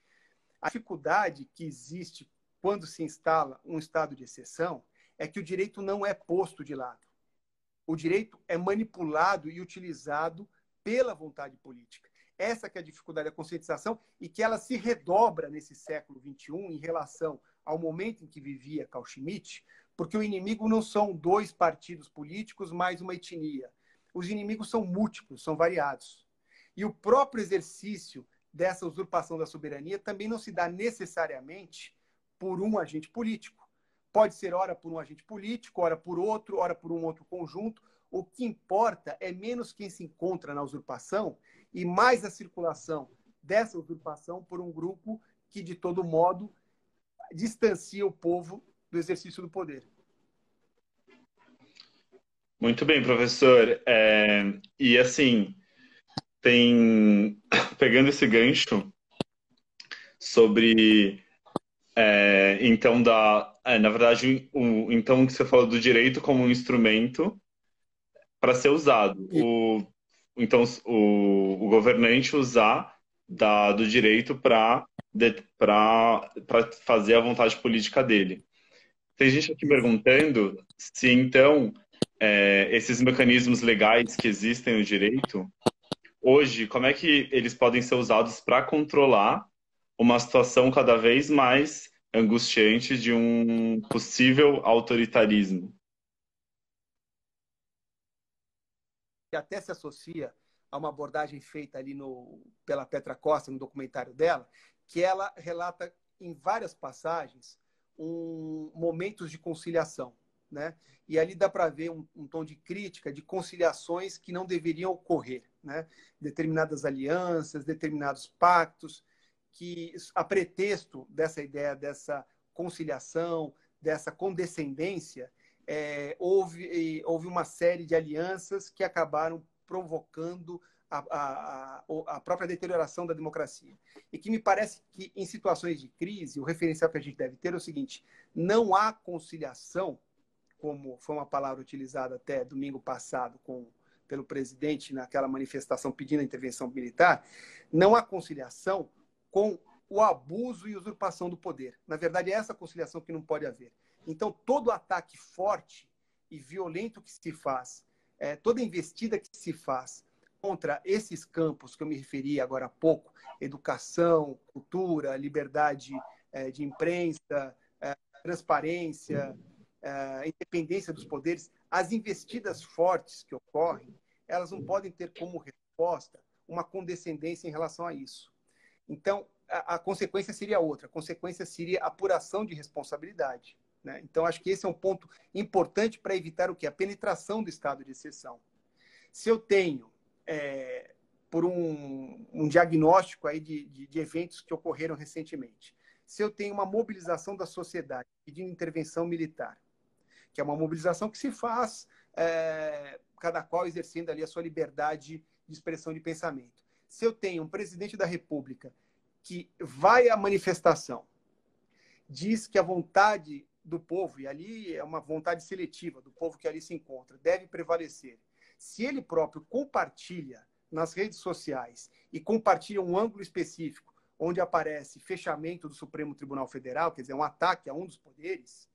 a dificuldade que existe quando se instala um estado de exceção é que o direito não é posto de lado. O direito é manipulado e utilizado pela vontade política. Essa que é a dificuldade da conscientização e que ela se redobra nesse século XXI em relação ao momento em que vivia Carl Schmitt, porque o inimigo não são 2 partidos políticos mais uma etnia. Os inimigos são múltiplos, são variados. E o próprio exercício dessa usurpação da soberania também não se dá necessariamente por um agente político. Pode ser ora por um agente político, ora por um outro conjunto. O que importa é menos quem se encontra na usurpação e mais a circulação dessa usurpação por um grupo que, de todo modo, distancia o povo do exercício do poder. Muito bem, professor. E assim, pegando esse gancho sobre, então, na verdade, então, que você falou do direito como um instrumento para ser usado. Então, o governante usar do direito para fazer a vontade política dele. Tem gente aqui perguntando se, então, esses mecanismos legais que existem no direito, hoje, como é que eles podem ser usados para controlar uma situação cada vez mais angustiante de um possível autoritarismo? Que até se associa a uma abordagem feita ali pela Petra Costa, no documentário dela, que ela relata em várias passagens momentos de conciliação, né? E ali dá para ver um tom de crítica de conciliações que não deveriam ocorrer, né? Determinadas alianças, determinados pactos, que a pretexto dessa ideia dessa conciliação, dessa condescendência, houve uma série de alianças que acabaram provocando a própria deterioração da democracia. E que me parece que, em situações de crise, o referencial que a gente deve ter é o seguinte: não há conciliação, como foi uma palavra utilizada até domingo passado pelo presidente naquela manifestação pedindo a intervenção militar, não há conciliação com o abuso e usurpação do poder. Na verdade, é essa conciliação que não pode haver. Então, todo ataque forte e violento que se faz, toda investida que se faz contra esses campos que eu me referi agora há pouco, educação, cultura, liberdade de imprensa, transparência, independência dos poderes, as investidas fortes que ocorrem, elas não podem ter como resposta uma condescendência em relação a isso. Então, a consequência seria outra. A consequência seria apuração de responsabilidade, né? Então, acho que esse é um ponto importante para evitar o quê? A penetração do estado de exceção. Se eu tenho, por um diagnóstico aí de eventos que ocorreram recentemente, se eu tenho uma mobilização da sociedade pedindo intervenção militar, que é uma mobilização que se faz, cada qual exercendo ali a sua liberdade de expressão de pensamento. Se eu tenho um presidente da República que vai à manifestação, diz que a vontade do povo, e ali é uma vontade seletiva do povo que ali se encontra, deve prevalecer. Se ele próprio compartilha nas redes sociais e compartilha um ângulo específico onde aparece fechamento do Supremo Tribunal Federal, quer dizer, um ataque a um dos poderes,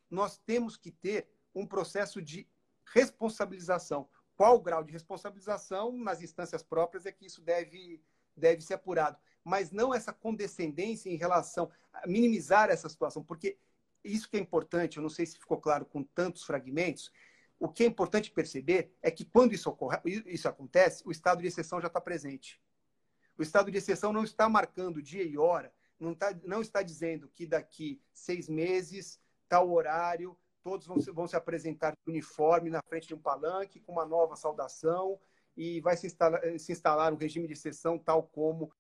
nós temos que ter um processo de responsabilização. Qual o grau de responsabilização nas instâncias próprias é que isso deve ser apurado. Mas não essa condescendência em relação a minimizar essa situação, porque isso que é importante, eu não sei se ficou claro com tantos fragmentos, o que é importante perceber é que quando isso acontece, o estado de exceção já está presente. O estado de exceção não está marcando dia e hora, não está dizendo que daqui 6 meses, tal horário, todos vão se apresentar de uniforme na frente de um palanque, com uma nova saudação, e vai se instalar um regime de exceção, tal como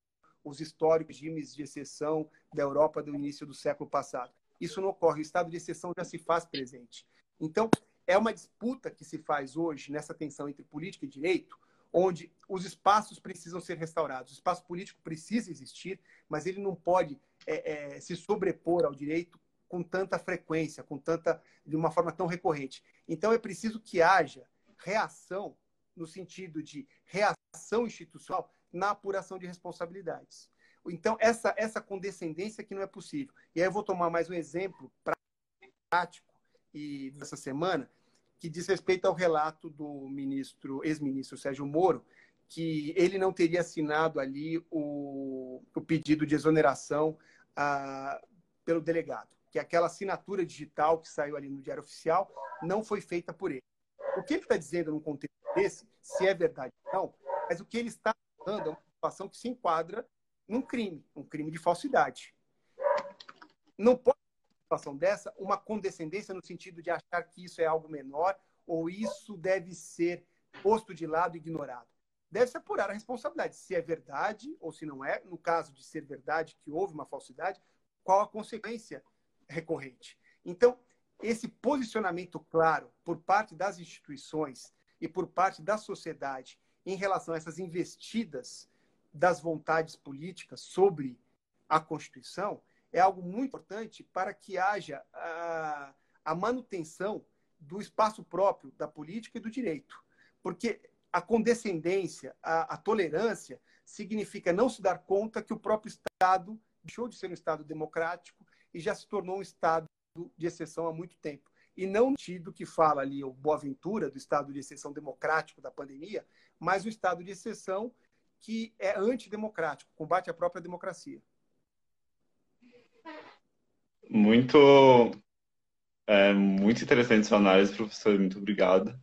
os históricos regimes de exceção da Europa do início do século passado. Isso não ocorre, o estado de exceção já se faz presente. Então, é uma disputa que se faz hoje nessa tensão entre política e direito, onde os espaços precisam ser restaurados. O espaço político precisa existir, mas ele não pode se sobrepor ao direito com tanta frequência, de uma forma tão recorrente. Então, é preciso que haja reação, no sentido de reação institucional, na apuração de responsabilidades. Então, essa condescendência que não é possível. E aí eu vou tomar mais um exemplo prático e dessa semana, que diz respeito ao relato do ex-ministro Sérgio Moro, que ele não teria assinado ali o pedido de exoneração pelo delegado, que aquela assinatura digital que saiu ali no Diário Oficial não foi feita por ele. O que ele está dizendo num contexto desse, se é verdade ou não, mas o que ele está falando é uma situação que se enquadra num crime, um crime de falsidade. Não pode ter uma situação dessa uma condescendência no sentido de achar que isso é algo menor ou isso deve ser posto de lado e ignorado. Deve-se apurar a responsabilidade, se é verdade ou se não é. No caso de ser verdade que houve uma falsidade, qual a consequência recorrente. Então, esse posicionamento claro por parte das instituições e por parte da sociedade em relação a essas investidas das vontades políticas sobre a Constituição é algo muito importante para que haja a manutenção do espaço próprio da política e do direito. Porque a condescendência, a tolerância, significa não se dar conta que o próprio Estado deixou de ser um Estado democrático e já se tornou um Estado de exceção há muito tempo. E não no sentido que fala ali o Boaventura, do Estado de exceção democrático da pandemia, mas o Estado de exceção que é antidemocrático, combate à própria democracia. Muito, muito interessante sua análise, professor. Muito obrigado.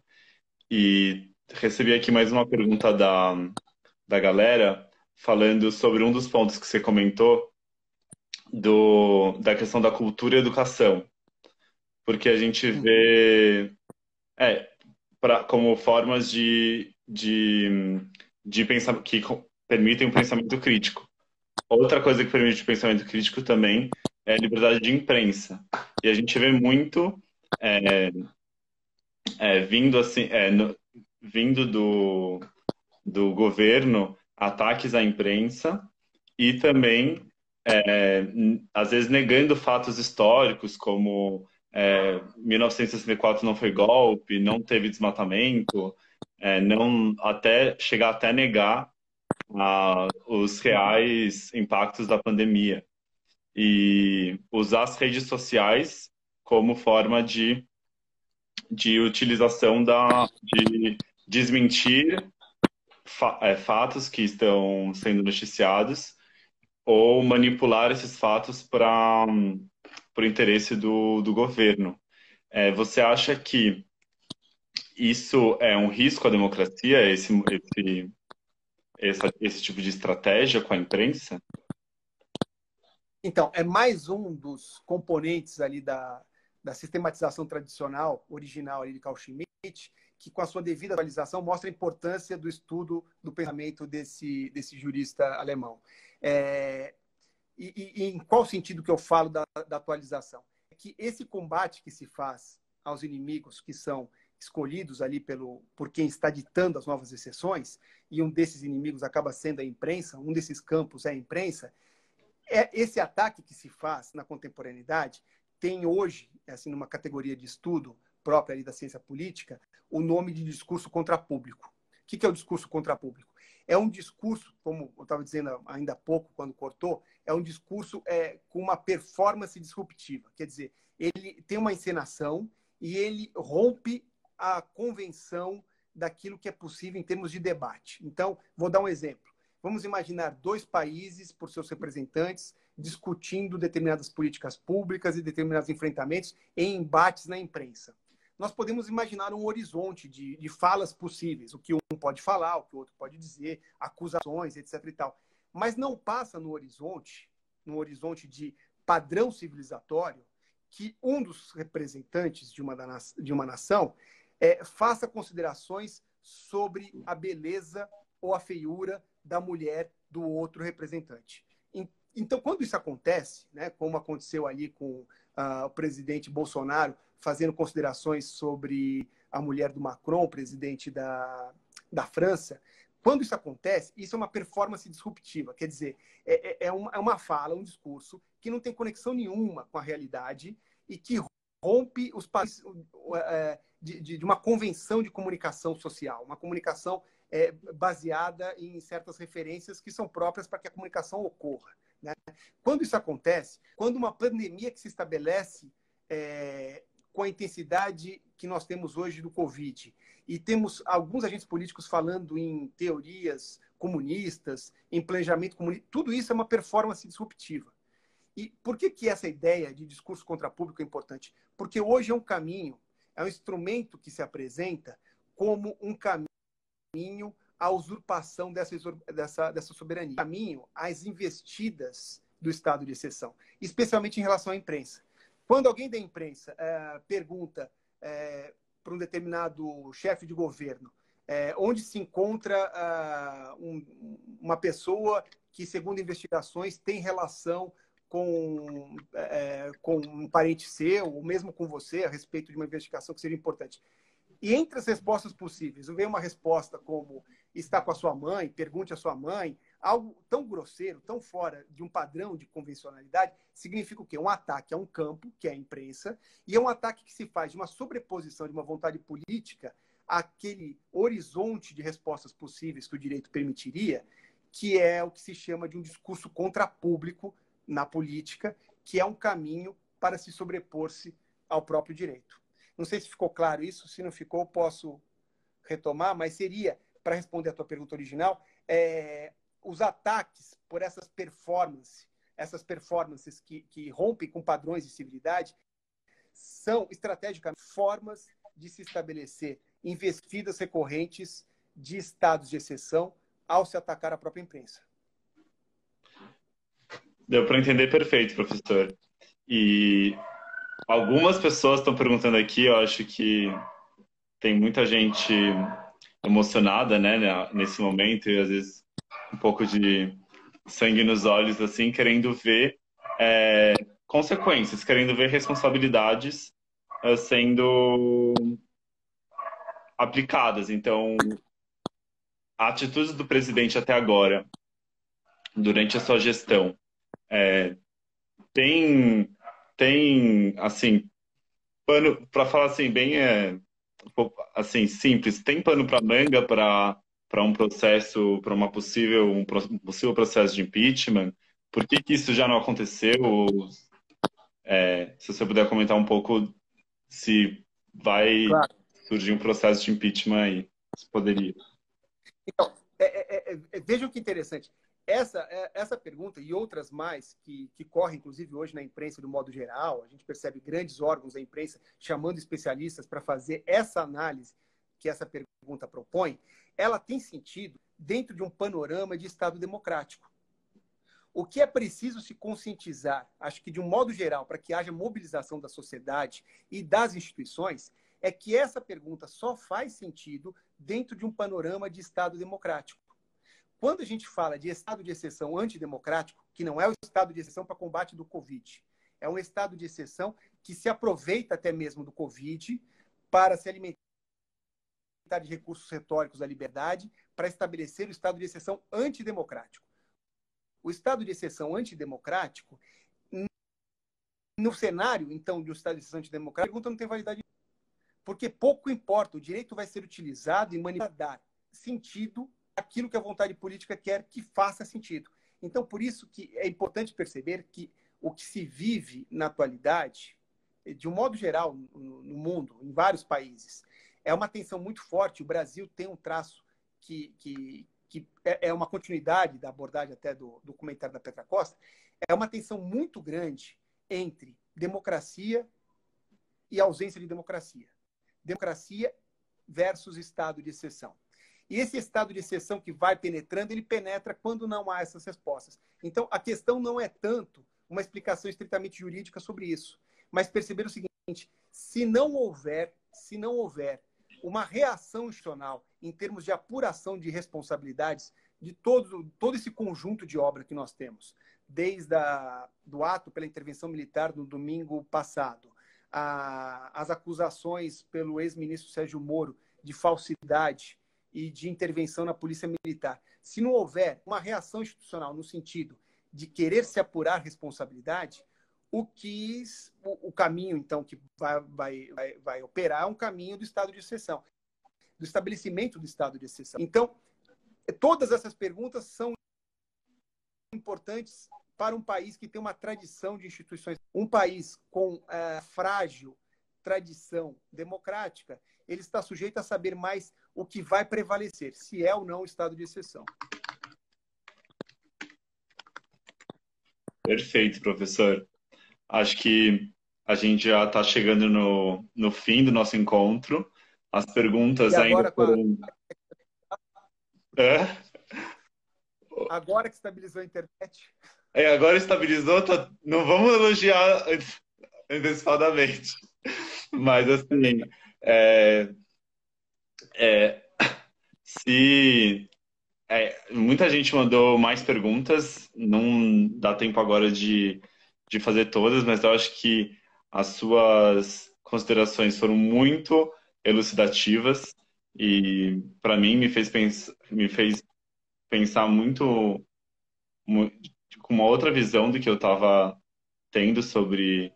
E recebi aqui mais uma pergunta da galera, falando sobre um dos pontos que você comentou, da questão da cultura e educação. Porque a gente vê como formas de pensar que permitem o pensamento crítico. Outra coisa que permite o pensamento crítico também é a liberdade de imprensa. E a gente vê muito vindo assim, vindo do governo ataques à imprensa e também às vezes negando fatos históricos como 1964 não foi golpe, não teve desmatamento, não chegar até negar os reais impactos da pandemia e usar as redes sociais como forma de utilização de desmentir fatos que estão sendo noticiados ou manipular esses fatos para o interesse do governo. Você acha que isso é um risco à democracia, esse tipo de estratégia com a imprensa? Então, é mais um dos componentes ali da sistematização tradicional, original ali de Carl Schmitt, que com a sua devida atualização mostra a importância do estudo do pensamento desse jurista alemão. E em qual sentido que eu falo da atualização? É que esse combate que se faz aos inimigos que são escolhidos ali por quem está ditando as novas exceções, e um desses inimigos acaba sendo a imprensa, um desses campos é a imprensa, esse ataque que se faz na contemporaneidade tem hoje, assim, numa categoria de estudo própria ali da ciência política, o nome de discurso contrapúblico. O que é o discurso contrapúblico? É um discurso, como eu estava dizendo ainda há pouco, quando cortou, é um discurso com uma performance disruptiva. Quer dizer, ele tem uma encenação e ele rompe a convenção daquilo que é possível em termos de debate. Então, vou dar um exemplo. Vamos imaginar dois países, por seus representantes, discutindo determinadas políticas públicas e determinados enfrentamentos em embates na imprensa. Nós podemos imaginar um horizonte de falas possíveis, o que um pode falar, o que o outro pode dizer, acusações, etc. e tal. Mas não passa no horizonte de padrão civilizatório, que um dos representantes de uma nação faça considerações sobre a beleza ou a feiura da mulher do outro representante. Então, quando isso acontece, né, como aconteceu ali com o presidente Bolsonaro fazendo considerações sobre a mulher do Macron, presidente da França, quando isso acontece, isso é uma performance disruptiva. Quer dizer, é uma fala, um discurso que não tem conexão nenhuma com a realidade e que rompe os padrões de uma convenção de comunicação social, uma comunicação baseada em certas referências que são próprias para que a comunicação ocorra. Né? Quando isso acontece, quando uma pandemia que se estabelece com a intensidade que nós temos hoje do Covid, e temos alguns agentes políticos falando em teorias comunistas, em planejamento comunista, tudo isso é uma performance disruptiva. E por que essa ideia de discurso contrapúblico é importante? Porque hoje é um caminho, é um instrumento que se apresenta como um caminho à usurpação dessa soberania. Caminho às investidas do estado de exceção, especialmente em relação à imprensa. Quando alguém da imprensa pergunta para um determinado chefe de governo onde se encontra uma pessoa que, segundo investigações, tem relação com um parente seu, ou mesmo com você, a respeito de uma investigação que seja importante. E entre as respostas possíveis, vem uma resposta como está com a sua mãe, pergunte à sua mãe, algo tão grosseiro, tão fora de um padrão de convencionalidade, significa o quê? Um ataque a um campo, que é a imprensa, e é um ataque que se faz de uma sobreposição de uma vontade política àquele horizonte de respostas possíveis que o direito permitiria, que é o que se chama de um discurso contrapúblico na política, que é um caminho para se sobrepor-se ao próprio direito. Não sei se ficou claro isso, se não ficou, posso retomar, mas seria, para responder a tua pergunta original, os ataques por essas performances que rompem com padrões de civilidade, são estrategicamente formas de se estabelecer investidas recorrentes de estados de exceção ao se atacar a própria imprensa. Deu para entender perfeito, professor. E algumas pessoas estão perguntando aqui, eu acho que tem muita gente emocionada, né, nesse momento, e às vezes um pouco de sangue nos olhos, assim, querendo ver consequências, querendo ver responsabilidades sendo aplicadas. Então, a atitude do presidente até agora, durante a sua gestão, tem assim, pano, para falar assim, bem assim, simples, tem pano para manga para um processo, para um possível processo de impeachment? Por que isso já não aconteceu? Se você puder comentar um pouco se vai surgir um processo de impeachment aí, se poderia. Então, vejam que interessante. Essa pergunta e outras mais que correm, inclusive, hoje na imprensa, do modo geral, a gente percebe grandes órgãos da imprensa chamando especialistas para fazer essa análise que essa pergunta propõe, ela tem sentido dentro de um panorama de Estado democrático. O que é preciso se conscientizar, acho que de um modo geral, para que haja mobilização da sociedade e das instituições, é que essa pergunta só faz sentido dentro de um panorama de Estado democrático. Quando a gente fala de estado de exceção antidemocrático, que não é o estado de exceção para combate do Covid, é um estado de exceção que se aproveita até mesmo do Covid para se alimentar de recursos retóricos da liberdade, para estabelecer o estado de exceção antidemocrático. O estado de exceção antidemocrático, no cenário, então, de um estado de exceção antidemocrático, a pergunta não tem validade, porque pouco importa, o direito vai ser utilizado e manipulado para dar sentido aquilo que a vontade política quer que faça sentido. Então, por isso que é importante perceber que o que se vive na atualidade, de um modo geral no mundo, em vários países, é uma tensão muito forte. O Brasil tem um traço que é uma continuidade da abordagem até do documentário da Petra Costa, é uma tensão muito grande entre democracia e ausência de democracia. Democracia versus estado de exceção. E esse estado de exceção que vai penetrando, ele penetra quando não há essas respostas. Então, a questão não é tanto uma explicação estritamente jurídica sobre isso, mas perceber o seguinte: se não houver uma reação institucional em termos de apuração de responsabilidades de todo esse conjunto de obra que nós temos, desde do ato pela intervenção militar no domingo passado, as acusações pelo ex-ministro Sérgio Moro de falsidade e de intervenção na Polícia Militar. Se não houver uma reação institucional no sentido de querer se apurar responsabilidade, o caminho, então, que vai operar é um caminho do estado de exceção, do estabelecimento do estado de exceção. Então, todas essas perguntas são importantes para um país que tem uma tradição de instituições. Um país com frágil tradição democrática, ele está sujeito a saber mais o que vai prevalecer, se é ou não o estado de exceção. Perfeito, professor. Acho que a gente já está chegando no fim do nosso encontro. As perguntas ainda foram... É? Agora que estabilizou a internet. Agora estabilizou, não vamos elogiar antecipadamente. Mas assim, é, é, se muita gente mandou mais perguntas, não dá tempo agora de fazer todas, mas eu acho que as suas considerações foram muito elucidativas e para mim me fez pensar mu- com uma outra visão do que eu estava tendo sobre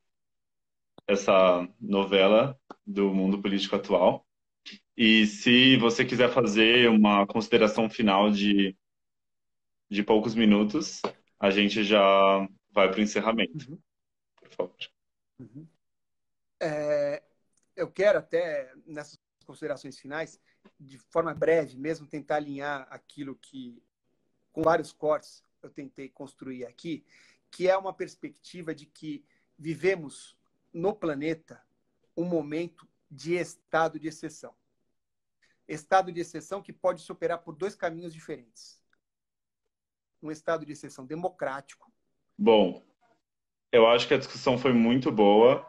essa novela do mundo político atual. E se você quiser fazer uma consideração final de poucos minutos, a gente já vai para o encerramento, Uhum, por favor. uhum. É, eu quero até, nessas considerações finais, de forma breve, mesmo tentar alinhar aquilo que, com vários cortes, eu tentei construir aqui, que é uma perspectiva de que vivemos no planeta um momento de estado de exceção. Estado de exceção que pode se operar por dois caminhos diferentes. Um estado de exceção democrático. Bom, eu acho que a discussão foi muito boa.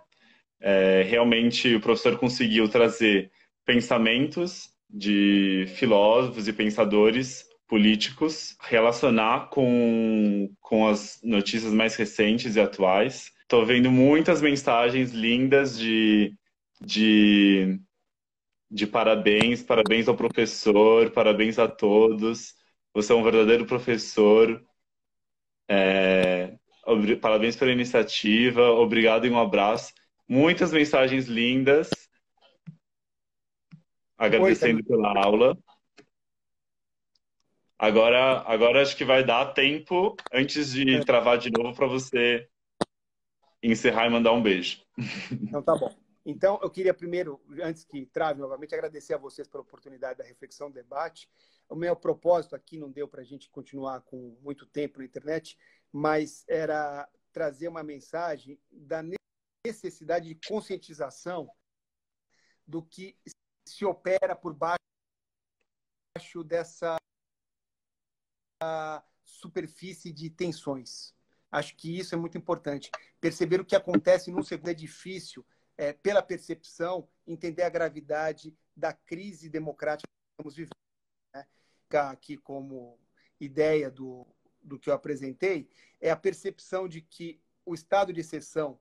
Realmente o professor conseguiu trazer pensamentos de filósofos e pensadores políticos, relacionar com as notícias mais recentes e atuais. Estou vendo muitas mensagens lindas de, de parabéns, parabéns ao professor, parabéns a todos. Você é um verdadeiro professor. Parabéns pela iniciativa, obrigado e um abraço. Muitas mensagens lindas, Oi, agradecendo pela aula. Agora acho que vai dar tempo, antes de travar de novo, para você encerrar e mandar um beijo. Então, tá bom. Então, eu queria primeiro, antes que trave novamente, agradecer a vocês pela oportunidade da reflexão, do debate. O meu propósito aqui não deu para a gente continuar com muito tempo na internet, mas era trazer uma mensagem da necessidade de conscientização do que se opera por baixo dessa superfície de tensões. Acho que isso é muito importante. Perceber o que acontece num segundo é difícil, pela percepção, entender a gravidade da crise democrática que estamos vivendo. Né? Aqui como ideia do que eu apresentei, é a percepção de que o estado de exceção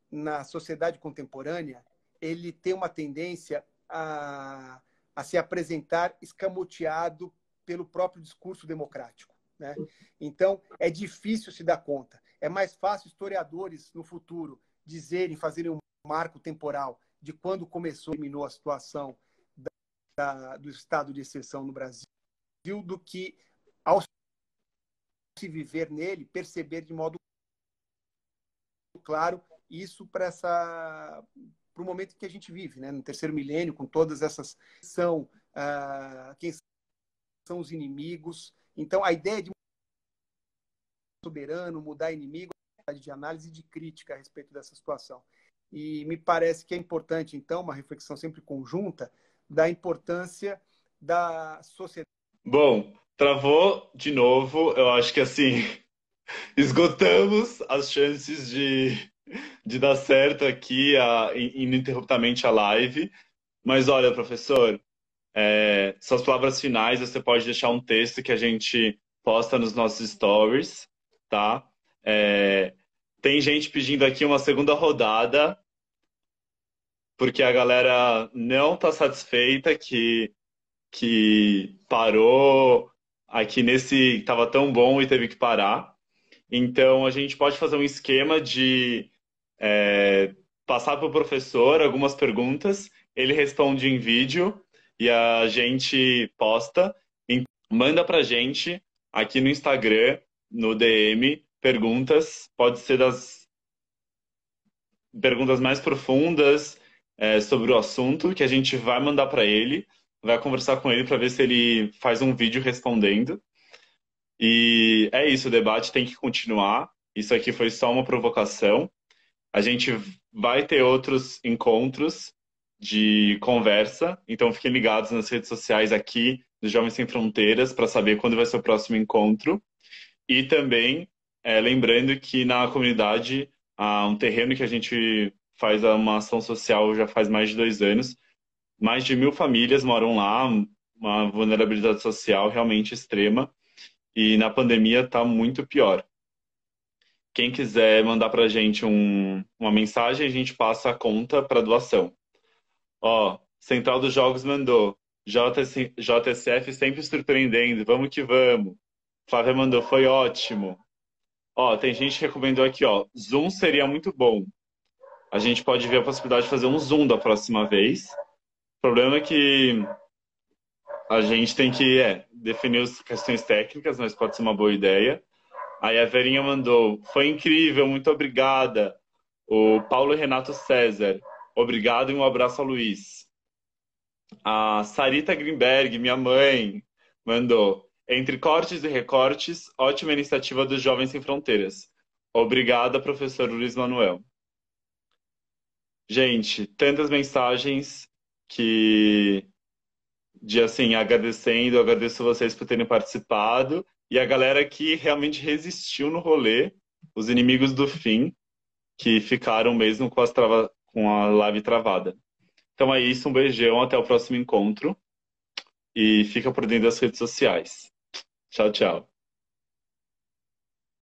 na sociedade contemporânea, ele tem uma tendência a se apresentar escamoteado pelo próprio discurso democrático. Né? Então, é difícil se dar conta. É mais fácil historiadores, no futuro, fazerem um marco temporal de quando começou e terminou a situação do estado de exceção no Brasil, do que, ao se viver nele, perceber de modo claro isso para o momento que a gente vive, né? No terceiro milênio, com todas essas quem são os inimigos. Então, a ideia de soberano, mudar inimigo, de análise e de crítica a respeito dessa situação. E me parece que é importante, então, uma reflexão sempre conjunta da importância da sociedade. Bom, travou de novo. Eu acho que assim, esgotamos as chances de dar certo aqui, ininterruptamente a live. Mas olha, professor, suas palavras finais, você pode deixar um texto que a gente posta nos nossos stories, tá? Tem gente pedindo aqui uma segunda rodada, porque a galera não está satisfeita que parou aqui nesse... Tava tão bom e teve que parar. Então, a gente pode fazer um esquema de passar para o professor algumas perguntas, ele responde em vídeo e a gente posta. Manda para a gente aqui no Instagram, no DM, perguntas. Pode ser das perguntas mais profundas sobre o assunto, que a gente vai mandar para ele, vai conversar com ele para ver se ele faz um vídeo respondendo. E é isso, o debate tem que continuar. Isso aqui foi só uma provocação. A gente vai ter outros encontros de conversa, então fiquem ligados nas redes sociais aqui dos Jovens Sem Fronteiras para saber quando vai ser o próximo encontro. E também, lembrando que na comunidade há um terreno que a gente faz uma ação social já faz mais de 2 anos. Mais de 1.000 famílias moram lá, uma vulnerabilidade social realmente extrema. E na pandemia está muito pior. Quem quiser mandar para a gente uma mensagem, a gente passa a conta para doação. Ó, Central dos Jogos mandou. JSF sempre surpreendendo. Vamos que vamos. Flávia mandou, foi ótimo. Ó, tem gente que recomendou aqui, ó. Zoom seria muito bom. A gente pode ver a possibilidade de fazer um Zoom da próxima vez. O problema é que a gente tem que definir as questões técnicas, mas pode ser uma boa ideia. Aí a Verinha mandou, foi incrível, muito obrigada. O Paulo Renato César, obrigado e um abraço a Luiz. A Sarita Greenberg, minha mãe, mandou, entre cortes e recortes, ótima iniciativa dos Jovens Sem Fronteiras. Obrigada, professor Luiz Manuel. Gente, tantas mensagens assim, agradecendo, agradeço vocês por terem participado e a galera que realmente resistiu no rolê, os inimigos do fim, que ficaram mesmo com a live travada. Então é isso, um beijão, até o próximo encontro e fica por dentro das redes sociais. Tchau, tchau.